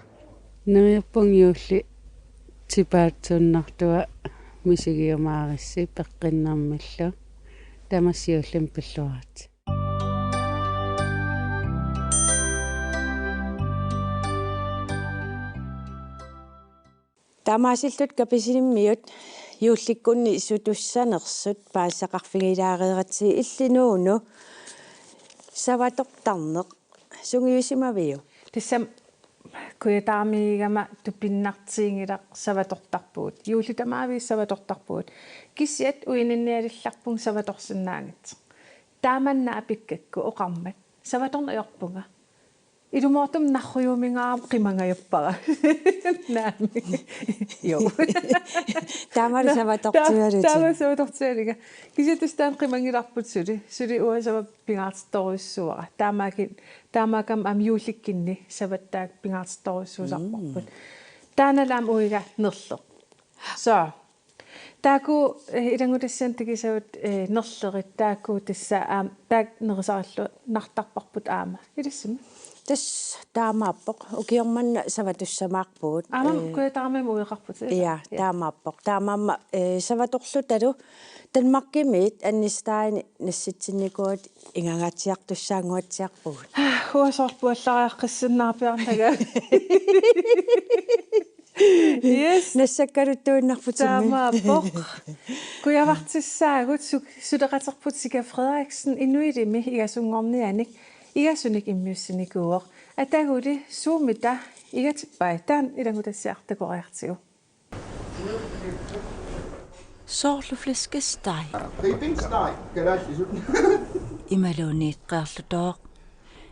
нериаппун юулли типаатсуннартуа мисигиумаарисси пеққиннармиллу тамассиуллим пиллуарат тамаасиллут каписиниммиут юулликкунни сутуссанерсут паассақарфигилаареератси иллинууну саватортарнеқ сунгиусимавиу тассам куятаамигама тупиннартиингилақ саватортарпуут юулитамаавис саватортарпуут киссиат уининниалилларпун саваторсинаагит тааманна апиккакку оқармат саваторнеёрпунга илумоортум нарруйумингаам қимангаяппара наами йо таамари саватортиалути таамари саватортиалига кисиатустаан қимангиларпут сули уасава пингаартторуссуара таамаакам ам юуликкинни саваттаак пингаартторуссуусарпарпут тааналаам уига нерле со тааку илангутассаан тикисавут нерлерит тааку тасса таак нерисараллу нартарпарпут аама илиссима тас таамааппоқ укиорманна саватуссамаарпуут куятаамам уиқарпут я таамааппоқ таамаама саваторлуталу танмаркимиит аннистаани насситсинникуут ингагатсиартуссаангуатсиарпугут уасоорпуаллариаққиссиннаарпиарнага. Yes. Нассаккалуттуиннарпутимми. Таамааппоқ. Куявартиссаагут сулеқатерпут Сика Фредерикsen инуилими игасунгорнианик игасуник иммиуссиникууоқ атагули суумита игатиппай таан илагутассиартакориартигу. Soorlu flæskesteg. Ribbensteg. Galasisut. Imaluniit qeerlutooq.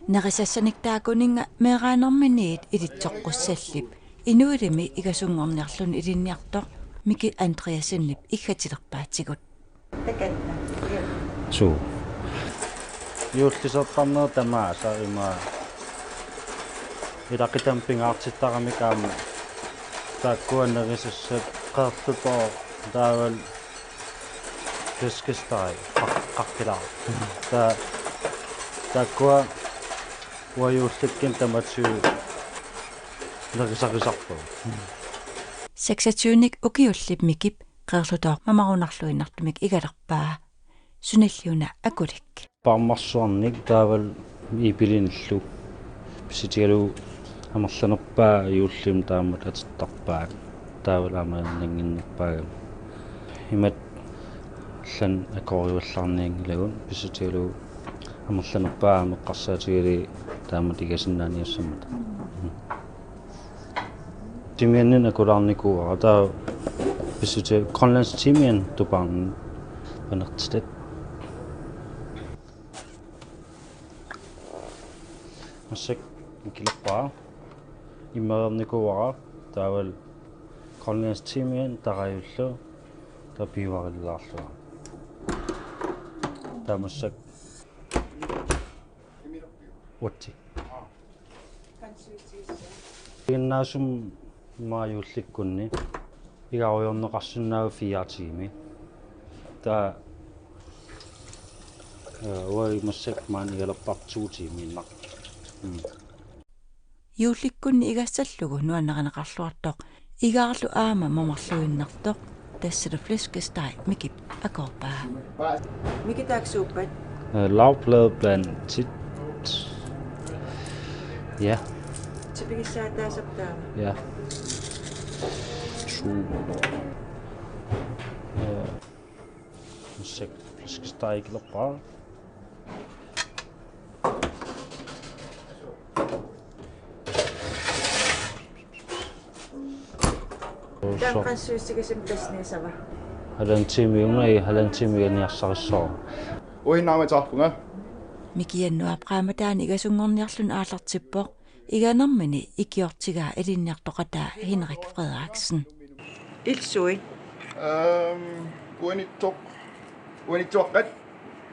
Narisassanik taakuninga meeraanerminiit ilitsoqqussallip. Inuilimi igasuнгorniarlun ilinniartoq Miki Andreasinnip iggatillerpaatigut. Su. Юуллисерпарнер тамаа сарима илақитампингаартиттарамикаама тааккуаннерисассат qeerlutoo таавал флескестай қаққилаа тааккуа уаюулликкин таматсуу нерисарисарпу 26-ник ukiullip mikip qeerlutoo mamarunarluinartumik igalerpaa sunilliuna akulik пармарсуарник таавал ипилиниллу писитигалу амерланерпаа юуллим таамат атиттарпаак таавал амааннангиннерпаага имат лан акориулларниангилагун писитигалу амерланерпаа меққарсаатигали таамат игасиннааниассаммата тимианнин акулаарникууара таа писити Grønlands тимиан тупаан панертстат масак килерпаа иммаерникууара таавал Grønlands тимиан тараюллу тапивариллаарлуа таамассак утти иннаасум мааюлликкунни игаруйорнеқарсуннаагу 4 тими таа ой массак маанигелерпартуу тиминнар юулликкунни игассаллугу нуаннеқанеқарлуартоқ игаарлу аама момарлуиннартоқ тассала flæskesteg mikip akорпаа Mikitaaksuuppat lavbladblandt ja tipigissaataasaptaama ja musik flæskesteg igalerpaa таанқассуиссигасим таснисава halantimiuniarsarissoor uinnaamataarpunga Mikiannuapraamataani igasuнгорниарлун аалартиппоқ иганермини икиортигаа илинниартоқатаа Henrik Frederiksen илсуи uinittoqqat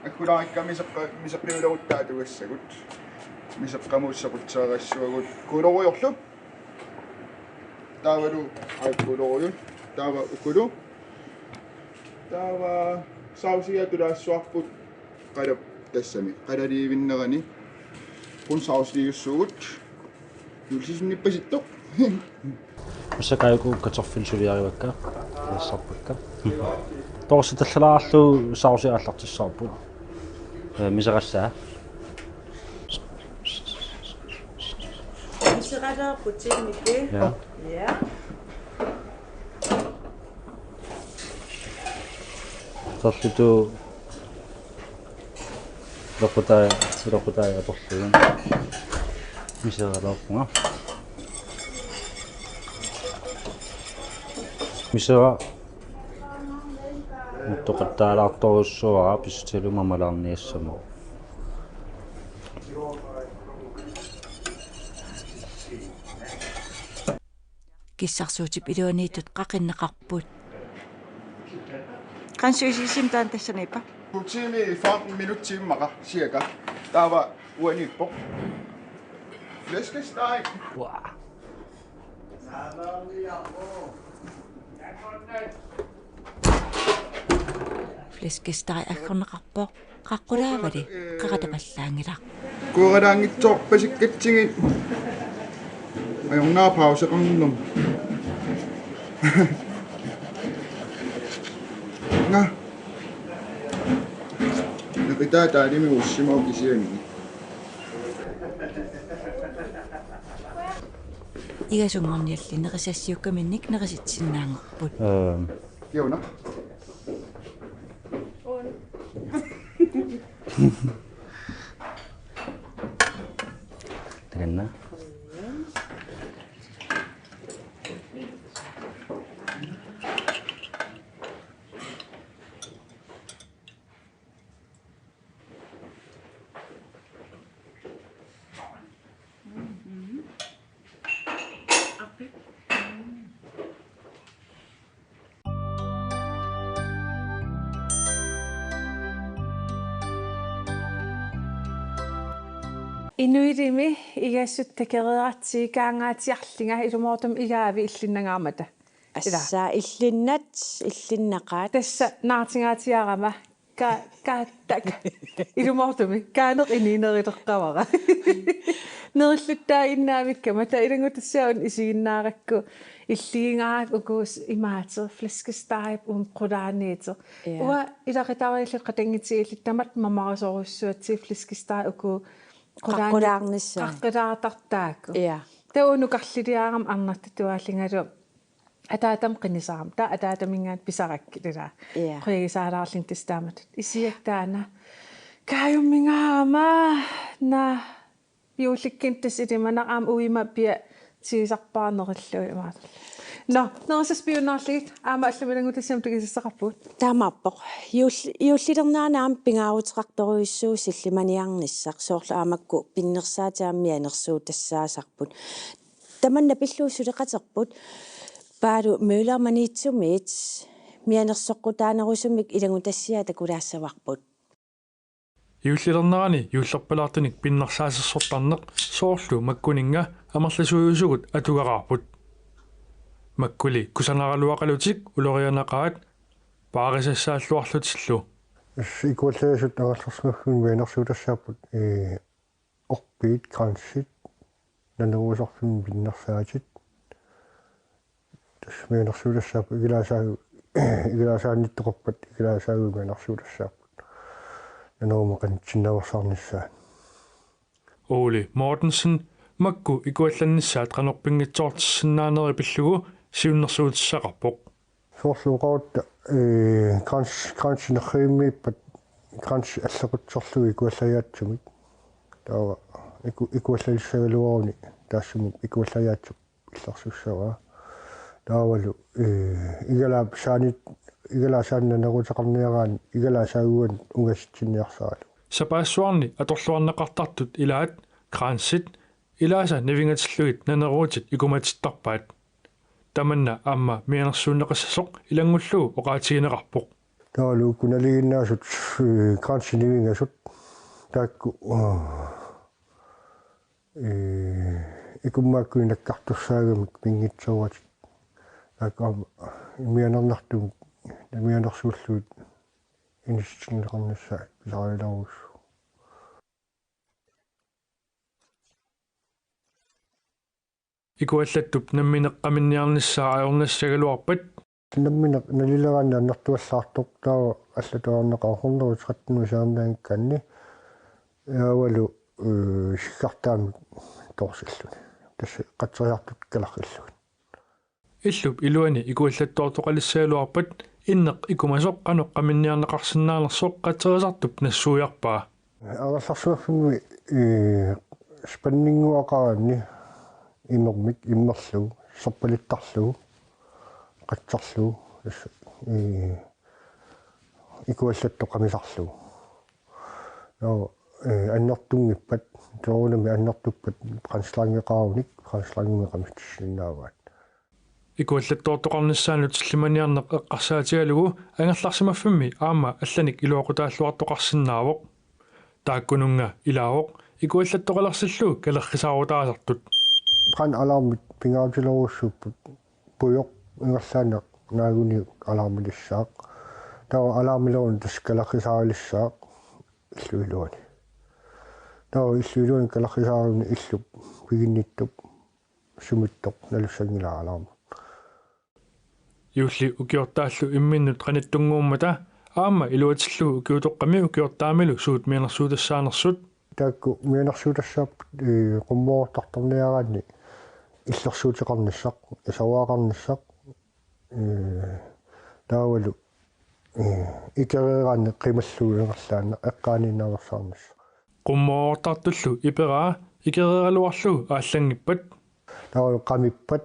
аккулаариккамисеққа мисеқниулавуттаа тугассагут мисеққамууссақутсаагассуагут кулоруйорлу таавалу айкулоруйу таава укулу таава саусига тулаассуарпут қалап тассами қалаливиннерани кун саусиигуссуугут юлсисунниппаситтоқ усакайку каторфилсулиаривакка тассарпакка торситаллаарлу саусиааллартиссаарпут мисерассаа мисераалаарпут тиммикки я тарлиту лопотай аторлугун мисералаарпунга мисера муттоқаттаалаарторуссуара писситилу мамалаарниассамо киссарсуутип илуаниитут қақиннеқарпут qansuisissim taan tassanippa Timi 15 minuttiimmaqa cirka taava uanippoq flæskesteg flæskesteg аккорнеқарпоқ қаққулаавали қақатапаллаангилақ kuoralaangitsoorpasikkatsingit ajornaa pauseqarnum nga naqitaa taalimi ussimau kisiangi игасунгорниалли нерисассиуккаминник нериситсиннаангорпут Kiuna. Taganna. Inuitimi igassut takereeratsiikaangaatiarlinga ilumortum igaavi illinnangaarmata. Assa illinnaqaat. Tassa naartingaatiarama kaattak. Ilumortumi kaaneq iniinerileqqavara. Nerilluttaa innaavikkama ilangutassaaun isiginnaarakku illigingaak ukuus imaater flæskesteg qulaaniiter. Ua ilaqitaarillat qatangitiillittamat mamarasoruissuatsi flæskesteg uku qaqqulaartartaakku. Ja. Taunu qarliliaaram arnartatuaallingalu ataatam qinisaram ta ataatamingaat pisarakkilila. Qigisaalaarlin tastaamat isiaktaana kaayummingaama na juulikkintas ilimanaqaam uima pia tiisarpaarnerillu imaat. No, nerissaspiunnaarligit aama allumilangutasam tugisissaqarpuut. Taamappoq. Iullilernaanaam pingaarutiqartoruissuu sillimaniarnissaq soorlu aamakku pinnersaatiammianersuutassaasarput. Tamanna pilluussuleqaterput paalu mølermaniitsumit mianersoqqutaanerusumik ilangutassiatakulaassavarput. Iullilernaani iullerpalaartunik pinnersaasersortarneq soorlu makkuninga amerlasuujusugut atugaqarput. Makkuli kusanaraluaqalutik ulorianaqaat paarisassaаллуарлутиллу икуаллаасут агаллерсмаггун вианерсуутассааппут орпиит крансит нанерусорфун пиннерсаатит тасмианерсуутассааппу игилаасаанниттоқарпат игилаасаагу вианерсуутассааппут нанерума канитсиннаварсаарниссаа Ole Mortensen makku ikuallannissaat qanorpinngitsoortissinaaneri pillugu siunnersuutissaqarpoq соорлуqautta крансинеррииммииппат кранс аллеқутсорлуги икуаллагаатсумик таава икуаллалиссагалуаруни таассумук икуаллагаатсук иллерсуссаваа таавалу игалаап саанит игалаасааннанерутеқарниараан игалаасаагуан угасситсинниарсаалу сапаассуарни аторлуарнеқартартут илаат крансит илааса навингатиллугит нанеруутит икуматиттарпаат tamanna amma mianersuunneqassaq ilangullugu oqaatigineqarpoq tawalu kunaliginaasut kransinnivingasut taakku ikummaakkuinakkartussaagamik pingitsuurat taakku mianernertum mianersuulluut inissitsinneqarnassaa pisarilaruus ikuallattup nammineqqaminniarnissaa ajornassagaluarpat наммина налилераанна нартуаллаартоқ таава аллатуарнеқархорнерут қаттнусаамнаангканни яавалу сиккартаами торсиллуни тасса қатсериартут каларриллугит иллуп илуани икуаллаттуартоқалиссагалуарпат иннеқ икумасоқ қаноққаминниарнеқарсинаанерсоқ қатсерисартуп нассуиарпаа агалларсуаффинги спаннингуақаранни имермик иммерлу сорпалиттарлу qatsarlu ikuallаттоqamisarlu no annertungippat toorunami annertuppat translaangeqaarunik translaangeqamitsinnaavaat ikuallatoortoqarnissaanut sillimaniarneq eqqarsaatigalugu angerlarsimaffi aama allanik iluaqutaalluartoqarsinnaavoq taakkununga ilaawoq ikuallattoqalersillu kalerrisaaruutaasartut qan alarmit pingautileruussuupput puyoq ingerlaanaq naaguni alarmilissaaq tawa alarmilerun taskalarrisaaralissaaq illuiluani tawa illuiluani kalarrisaaruni illup piginnittup sumittoq nalussangila alarma юлли укиортааллу имминнут qanittunguummata аама илуатиллу укиутоққами укиортаамилу суут мианерсуутассаанерсут таакку мианерсуутассаап qummoortartorniaraanni иллерсуутеқарниссақ исаваақарниссақ таавалу икереераанне қималлуингерлаана эққаанииннаверсаарнис qummoortartullu iperaa ikereeraluarlu ааллангиппат таавалу қамиппат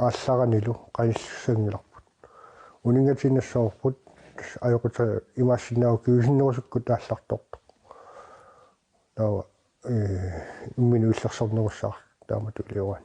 аалларанилу қаниссангиларпут унингатиннассоорпут ajokota imasinau kiusinnerusukku taallartortoq tawa umminu illersornerussaar taama tuliuan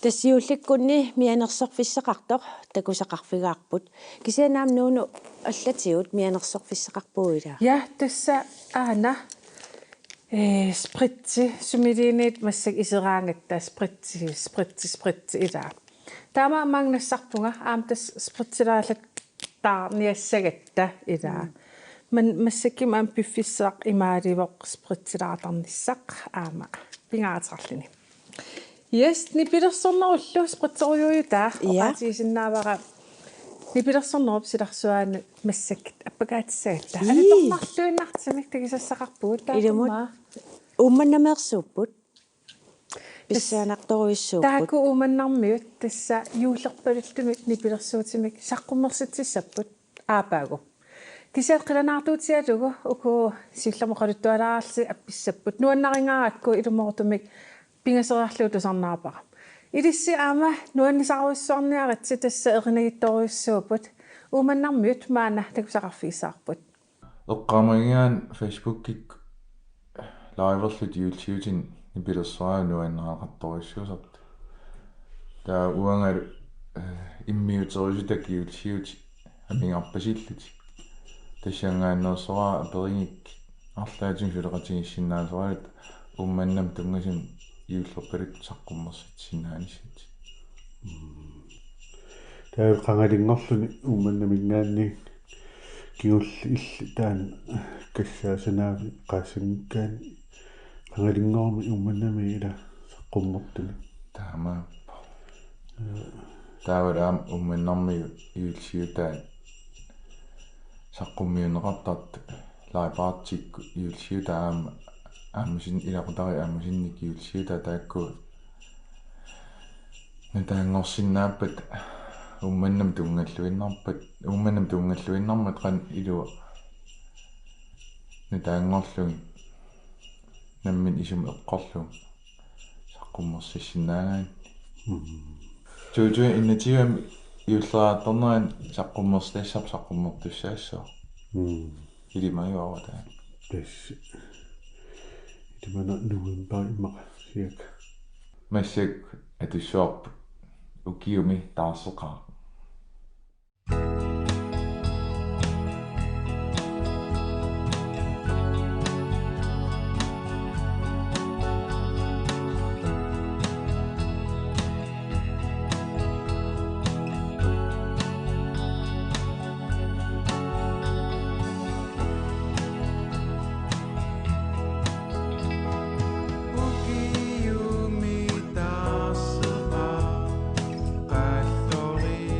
тассиулликкунни мианерсорфиссеқартоқ такусақарфигаарпут кисианаам нууну аллатигут мианерсорфиссеқарпуила я тасса аана спритси сумилиинит массак исераангатта спритси илаа таама мангнассарпунга аам тас спритсилаалак таарниассагатта илаа ман массакким аам пиффиссеақ имааливоқ спритсилаартарниссақ аама пингаатарлини Yes, ni pidassornerullu spritseruyuutaa oqaatiisinnaavara Nipilersornerp silarsuaana massak appagaatsaata. Alitornarluinartimik tagisassaqarpuut taaqummaa. Uummannameersuupput. Pissaanaqtoruissuupput. Taaku uumannarmiut tassa juullerpaluttumik nipilersuutimik saqqummersitsissapput aapaagu. Tisaat qilanaartuutialugu uku sillermoqaluttualaarsi appissapput. Nuannaringaratku ilumortumik pingaseriarluutusarnaapara. Ilissi aama nuannisaaruissuarniaratsi tassa erinagittoruissuuput uumannarmiut maana takusaqarfiissaarput. Eqqaamagigaan Facebook-ik laiverlut YouTubein nipilersuaa nuannaaqartoruissuusart. Taa uangal immiuteriusutak YouTube amingarpasillut. Tassangaannersoraa aperingik арлаатин филеқатигиссиннаасораат умманнам тунгасим иуллерпалут саққуммерситсинааниссат таа қангалингорлуни умманнамингаанни киулл илли таан кассаасанаави қаассангиккаани қангалингорми умманнами ила саққуммертуни таама таавараам умманнарми иулсиутаа саққуммиунеқартарт лайпаартикку иулсиута ааммасин илақутари ааммасинник иулсиута таакку натаангорсиннааппат умманнам туунгаллуиннармат қан илуа натаангорлуги наммин исум эққорлуг саққуммерсиссинаагаан жожо иннативам иуллераатторнеран саққуммерстассап саққуммертуссаассоо илимаюавата тэс итимана нуимпаа имаqa сиак массак атуссуарп укиуми таарсеқаа Ukiumi taasseqa qallorii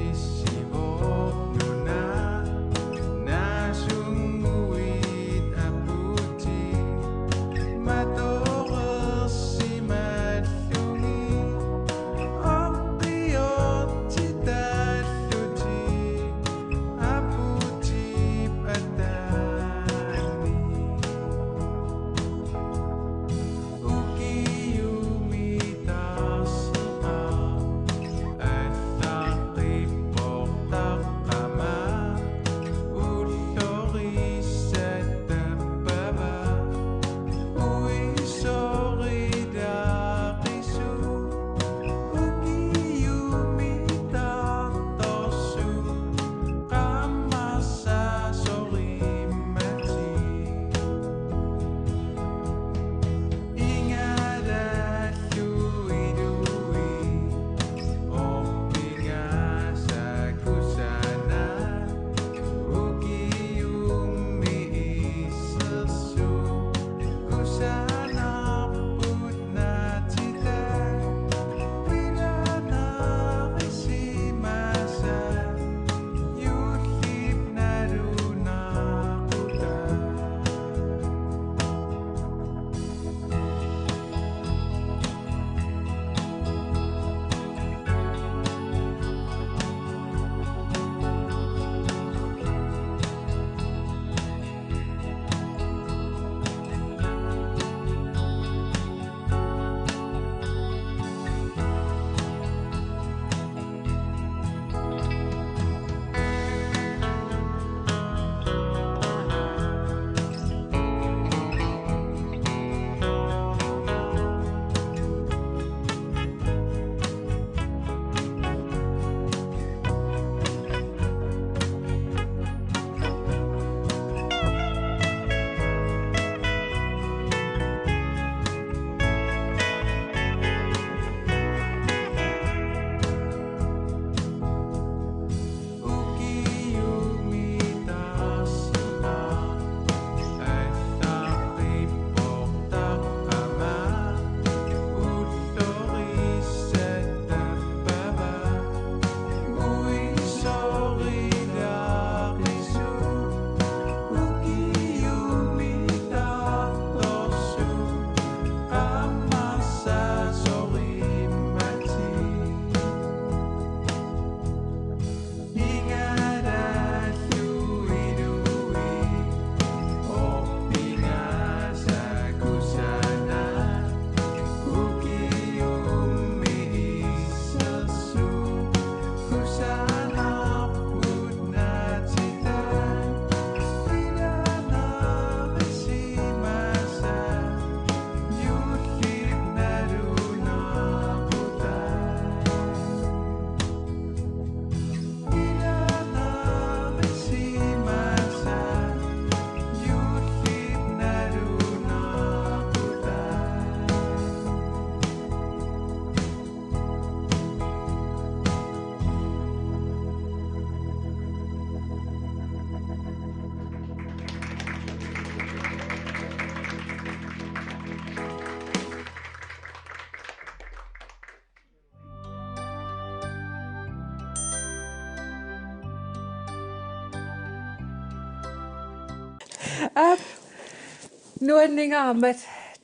Nuanningaarmat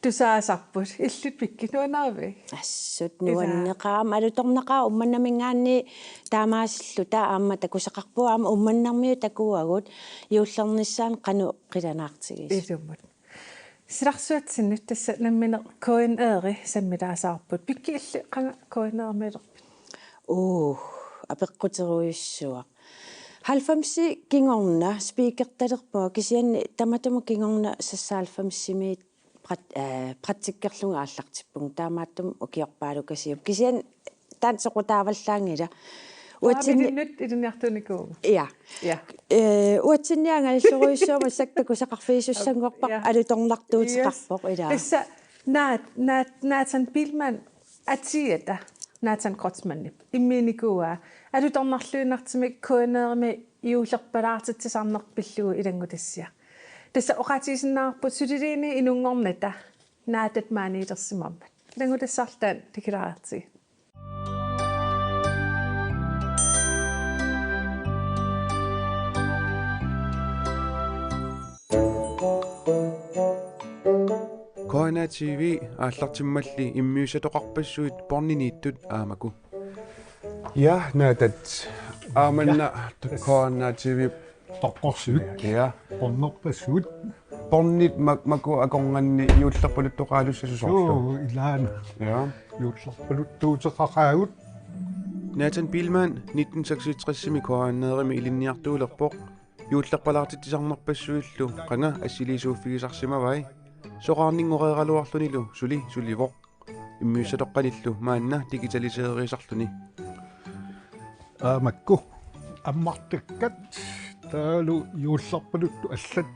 tusaasarput illut pikki nuanarvi. Assut nuanneqaam alutornaqaa ummannamingaanni taamaasillu taa aamma takusaqarpuaama ummannarmiu takuagut iullernissaam qanu qilanaartigis. Isummut. Silarsuatsinnut tassa nammine koin eeri sammilaasaarput pikki illi qanga koineermilerput. Apeqqutiruissuaq. Halfamsi kingorna speakertalerpaa kisianni tamatumu kingorna sassaalfamsimiit praktikkerlunga аллартиппуг таамааттум укиорпаалукасиуп кисиан таансоқутааваллаангила уатсиннут илуниартуникуу я уатсинниангаллоруиссуама сактакусақарфиисуссангорпақ алуторнартуутеқарпоқ илаа исса Nathan Pilman атиата Nathan Kotsmanni имминикуа алуторнарлуинартимик коонеерми иулерпалаартитсисарнерпиллугу илангутассиа тасса оқатисиннаарпут сулилиини инунгорната наатат маанилерсимаммат илангутассаартаан тикилаартиг Koina TV ааллартиммалли иммиусатоқарпассуит порниннииттут аамаку. Ja, naatat Aamanna Koina TV тоққорсуит. Ja. Порнерпассуут. Порнит маку акорнганни иуллерпалуттоқаалуссасусорлу. Илаана. Ja. Иуллерпалуттуутеқақаагут. Nathan Pilman 1966-ми Koinaerimi илинниартуулерпоқ иуллерпалаартитсисарнерпассуиллу қанга ассилисууффигисарсимавай. Soqarningoreeraluarlunillu sulivoq immiussatoqqalillu maanna digitaliseeriisarluni makku ammartakkat taalu yuullerpaluttu allat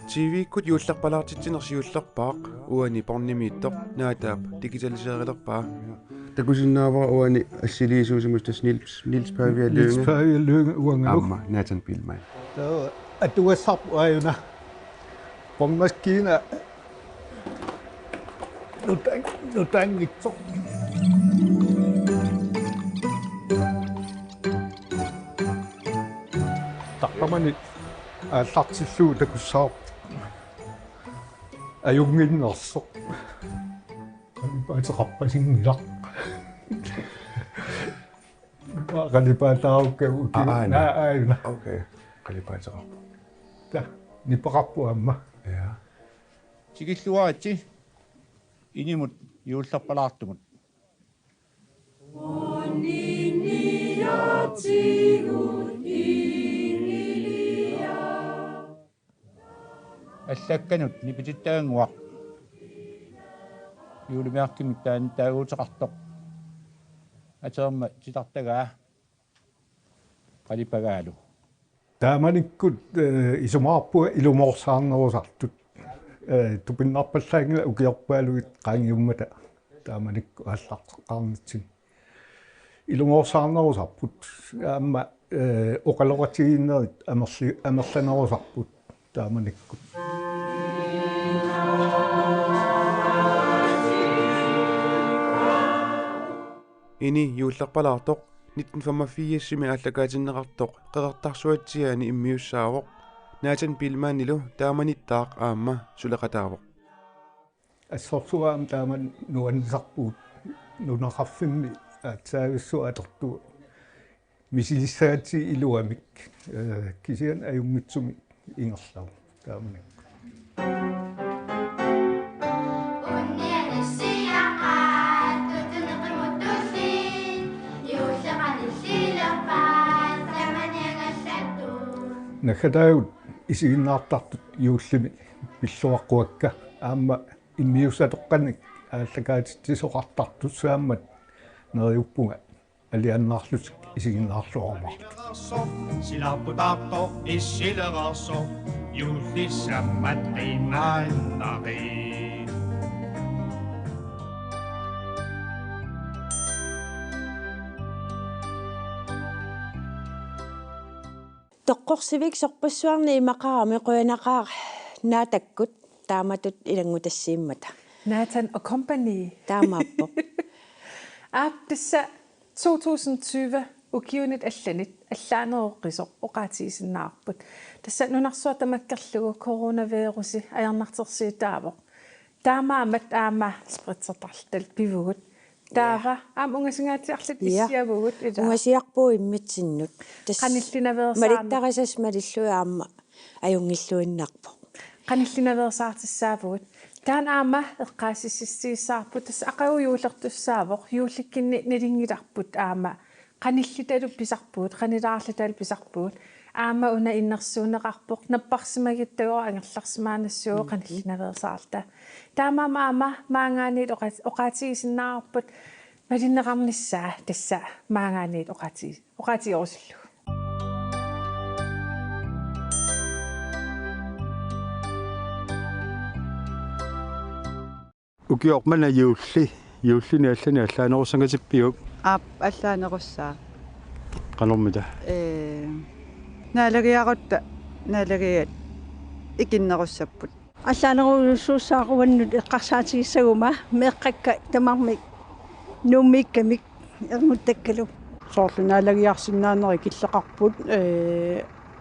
TV-kut yuullerpalaartittinersiullerpaaq uani pornimiittoq naataap digitaliseerilerpaa takusinnaava uani assiliisuusimustas Nils Pavialunge uangalu amma Nathan Pilman atuassarpu aayuna pornmaskina nutangitsoq taqtamani aallartilluu takussaar ajunginnersoq qalipaateqarpasinnilaq qalipaatarukka aayuna okay qalipaateqarpa ta nipaqarpu amma ja Tigilluaati inimut juullerpalaartumut аллакканут нипититтаангуақ юулимиаркимик таан таагуутеқартоқ атерма титартагаа қалипагаалу тааманиккут исумаарпуа илумоорсаарнерусартут тупиннарпаллаангила укиорпаалугит qaangiummata тааманикку ааллартеққарнитсин илумоорсаарнерусарпут аама оқалоратигиннерит амерланерусарпут тааманикку ini юуллерпалаартоқ 1985-сими ааллакаатиннеқартоқ қеқартарсуатсиаани иммиуссаавоқ Nathan Pilmannilu taamanittaaq aamma suleqataavoq ассорсуаам тааман нуаннисарпуут нунақарфимми аатсаагиссуатерту мисилиссаати илуамик кисиан аюнгитсуми ингерлау тааманик нахадаут исигиннаартартут юуллими пиллуаққуакка аама иммиусатоққаник ааллакаатиттисоқартартуссааммат нериуппунга алианнаарлут исигиннаарлуармар силарпутаарто иссилерарсо юуллиссаммат qimmaanнари тоққорсивик сорпассуарни имақарами қуянақаар наатаккут тааматут илангутассииммата Nathan og Company таамааппо тасса 2020 укиунит алланит аллаанеоққисоқ оқаатигисиннаарпут тасса нунарсуа тамаккерлугу коронавируси аярнартэрсиитаавоқ таамаамат аама спритсертарлтал пивугут таава аама унгасингаатиарлут иссиавугут ила унгасиарпуу иммитсиннут каниллинаверсаа малиттарисас малиллуи аама аюнгиллуиннарпо каниллинаверсаартиссаавугут таан аама эққаассиссиссаарпут тасса ақагуюулертуссаавоқ юулликкинни налингиларпут аама каниллуталу писарпуут канилаарлутал писарпуут аама уна иннерсуунеқарпоқ наппарсимагиттагоо ангерларсимаанассуо каниллинаверсаарта таамаама аама маангаанит оқаатигисиннаарпут малиннеқарниссаа тасса маангаанит оқаатиорусиллу укиормана юуллини аллани аллаанерусангатиппиук аллаанерусsaa канормита наалагиарутта наалагиат икиннеруссаппут аллаанеруссуусааруаннут эққарсаатигиссагума меэққакка тамармик нуммиккамик эрмуттаккалу соорлу наалагиарсиннаанери киллеқарпут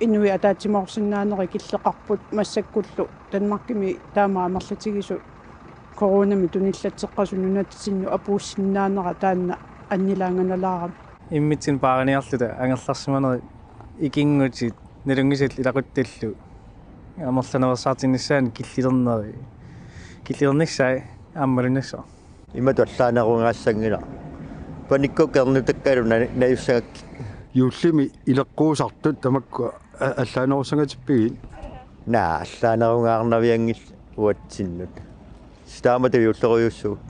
инуи атаатиморсиннаанери киллеқарпут массаккуллу танмаркими таама амерлатигису коронами туниллатсеққасу нунатсинну апууссиннаанера таанна аннилаанганалаарам иммитсин пааганиарлута ангерларсиманери икингутит налунгисал илақутталлу амерланерсаатиннссаани киллилернissai ааммалуннасса имату аллаанерунгассангила паниккукернутаккалу наюссагакки юуллими илеққуусартут тамакку аллаанерусангатиппигит наа аллаанерунгаарнавиангил уатсиннут стаамата юуллеруйуссуут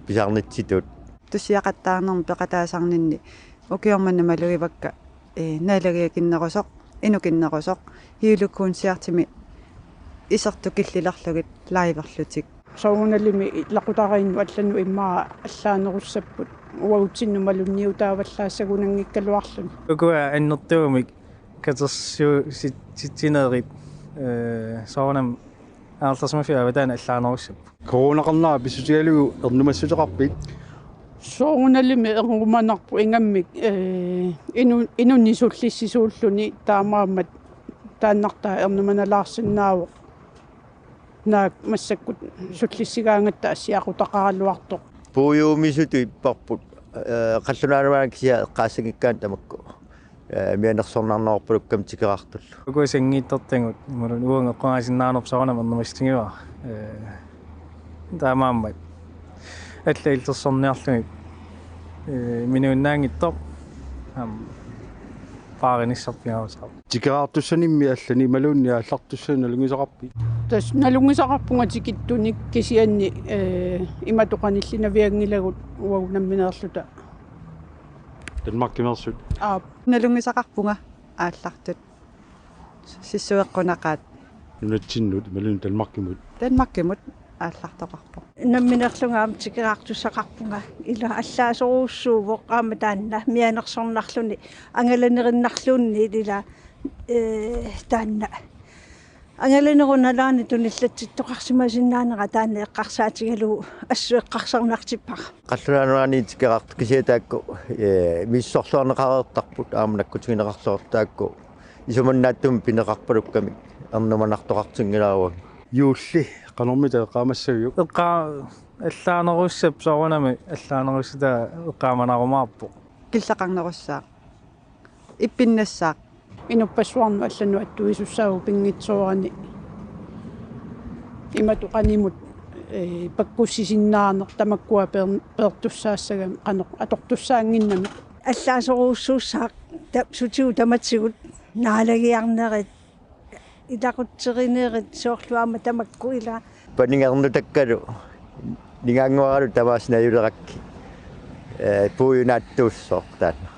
писарнитситут туссиақаттаарнерм пеқатаасарнинни укиорманна малуивакка наалагиакиннерусоқ инукиннерусоқ хиулуккуунсиартими исерту киллиларлугит лаиверлутик сауналими лақутараинну аллану иммаа аллаанеруссаппут уаутсинну малунниутааваллаассагунангиккалуарлуни угуа аннертуумик катерсуу ситсинерит соонам аалтасмафиа таана аллаанеруссап коронақарнаа писсутигалугу эрнумассутеқарпит соонгалими эргуманарпу ингаммик инуннисуллиссисууллуни таамаамат тааннартаа эрнуманалаарсиннаавоқ наак массаккут суллиссигаангатта ассиақутақаралуартоқ пуйуумисуту иппарпут қаллунаанамаак сиа эққаассагиккаан тамакку мианерсорнарнерпулуккам тикеқартуллу угуисангииттертангут ималун уунга қонгасиннаанерп соонам эрнумастигива таамааммат алла илтерсорниарлугит минууннаангиттор паариниссарпигаусаа тикераартуссанимми аллани малуунни аллартуссана налунгисақарпи тас налунгисақарпунга тикиттуник кисианни иматоқаниллинавиангилагут уагунамминеерлута танмаккимерсут налунгисақарпунга ааллартут сиссуэққунақаат нунатсиннут малун танмаккимут ааллартоқарпо намминерлунгаам тикераартуссақарпунга ила аллаасоруussуувоқ аама таанна мианерсорнарлуни ангаланериннарлуунни ила таанна ангаланеруналаани туниллатситтоқарсимасиннаанера таанна эққарсаатигалу ассуэққарсарнартиппара қаллунаануани тикераарту кисиатаакку миссорлуарнеқареэртарпут аама наккутигинеқарсоортаакку исуманнааттум пинеқарпалукками арнуманартоқартингилаавак юулли канормита эққаамассагиук аллаанеруссап соорунами аллаанеруссата эққааманарумаарпо киллақарнерусsaa иппиннассаа инуппассуарну аллану аттуисуссаагу пингитсуарани иматоқанимут паккуссисиннаанер тамаккуа пеэртуссаассагам қано атортуссаангиннами аллаасоруussуусаақ сутиу таматсигут наалагиарнерит илақутсеринерит соорлуама тамакку ила панингернутаккалу нигаангуаралу тавааснаюлеракки пуйунааттууссоо таана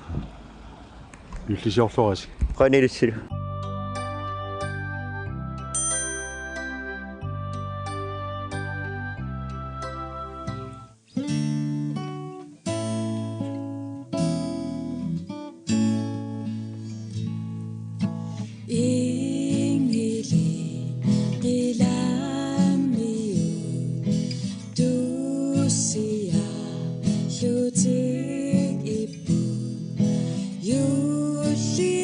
юллисиорлуаси qanilissulu Lutig i bund, julig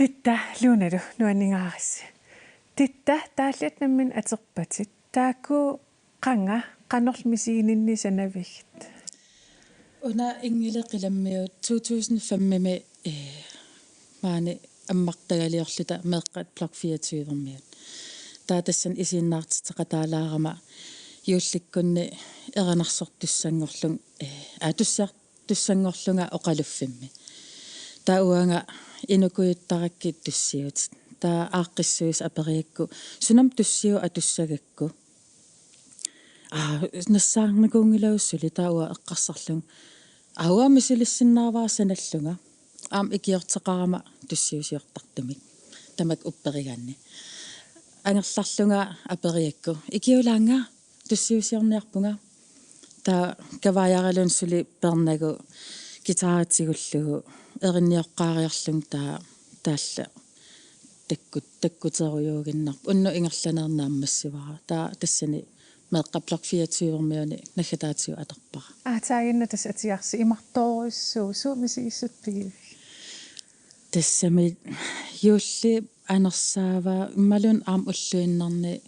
Titta luunalu nuaningaarissi. Titta taalliat nammin aterpatit. Taaku qanga qanorlmisiininni sanavigit. Una ingile qilammiut 2005 maani ammartagaliorluta meeqqat block 24 taatassan isiinnaartiteqataalaarama юулликкунни эранарсортуссангорлун туссангорлунга оқалуффимми тауанга инукуйуттаракки туссиут таа ааққиссуис апериакку сунам туссиу атуссагакку нассаарникуунгилауссули тауа эққарсарлун ауаамисилиссиннааваа саналлунга аам икиортеқарама туссиусиортартумик тамак уппериганни ангерларлунга апериакку икиулаанга туссиусиорниарпунга та каваяаралун сули пернагу гитаратигуллугу эринниоққаариарлун таалла таккутеруйуугиннарпу унну ингерланернааммассивара таа тассани меэққаплақ 24 миуни наггатаатиу атерпара таагинна тас атиарси имарторуиссуу суумисигиссутпиги тассами юулли анерсаава иммалун аам уллуиннарни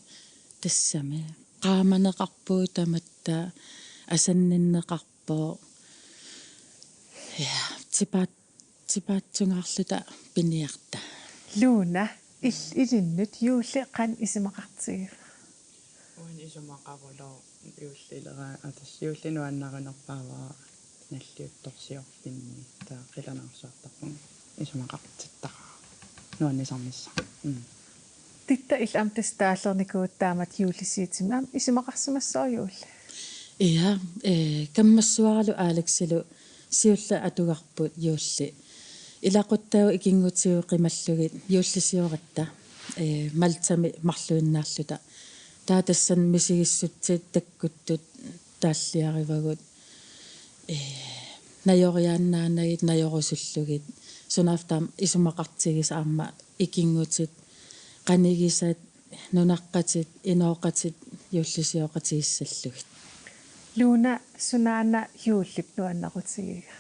тассами qaamaneqarpuu tamatta asannиннеqarpoo я типаатсунгаарлута пиниарта луна илиннут юулли qan исимақартиги уин исумақарулоо юуллилера атассиуллинуаннаринерпааваа наллиутторсиорфинни таа қиланаарсуартарпун исумақартиттара нуаннисарнисса титта илам тастааллерникуут юулисиитим аам исимақарсимассориулла иа каммассуаралу аалексилу сиулла атугарпут юулли илақуттау икингутиу қималлугит юуллисиоратта малтами марлуиннаарлута таатассан мисигиссутсит таккуттут тааллиаривагут наёриааннаанагит наёрусуллугит сунафтаам исумақартигис аама икингутит qanigисат нунаққатит инооқатит юллисиоқатигиссаллугит луна сунаана юуллип нуаннақутигига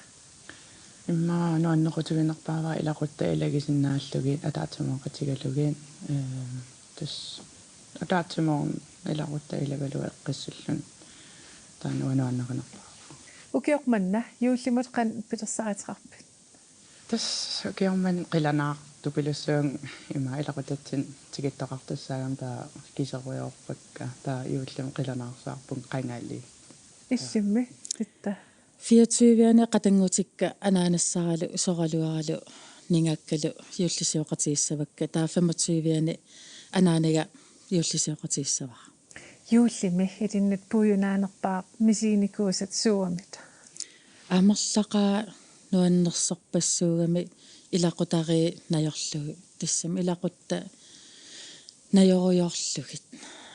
имма нуаннеқутугинерпаава илақутта илагисиннааллугит атаатсумоқатигалугит тас атаатсумоон илақутта илагалу эққиссуллун таануануаннақинерпаа укиорманна юуллимут қан питерсаатеқарпит тас укиорман қиланаа тупилуссуун има илақутатсин тигиттоқартуссаагам таа кисеруйорпакка таа юуллим қиланаарсаарпун қангаали иллимми титта 24-не қатангутикка анаанассаралу соралуаралу нингаккалу юуллисиоқатигиссавакка таа 25-не анаанага юуллисиоқатигиссава юуллими илиннут пуйунаанерпаа мисиникуусат суамит амерлақаа нуаннерсорпассуугами илақутари наёрлугу тассам илақутта наёруйорлугит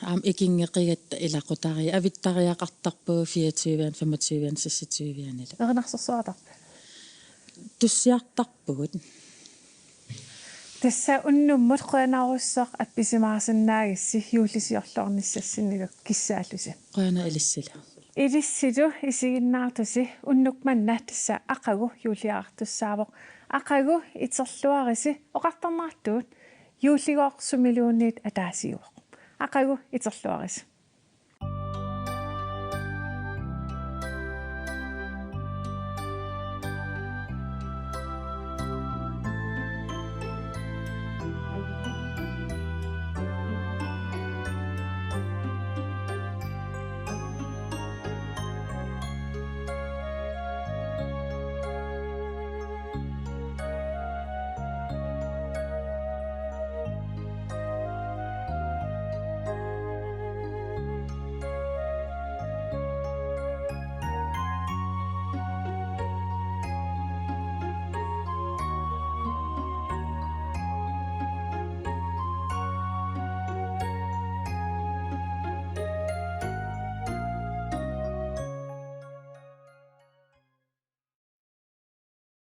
аам икингеқигатта илақутари авиттариақартарпуу 24-ан 25-ан 26-анила эрнарсерсуатарпа туссиартарпугут тасса уннуммут қуанааруссеқ апписимаарсиннаагисси юуллисиорлорниссассиннигу киссааллуси қуана илиссила илиссилу исигиннаартуси уннукманна тасса ақагу юулиаартуссаавоқ ақагу итерлуариси оқартарнаартуут юуллигоорсумилуунниит атаасиуоқ ақагу итерлуарис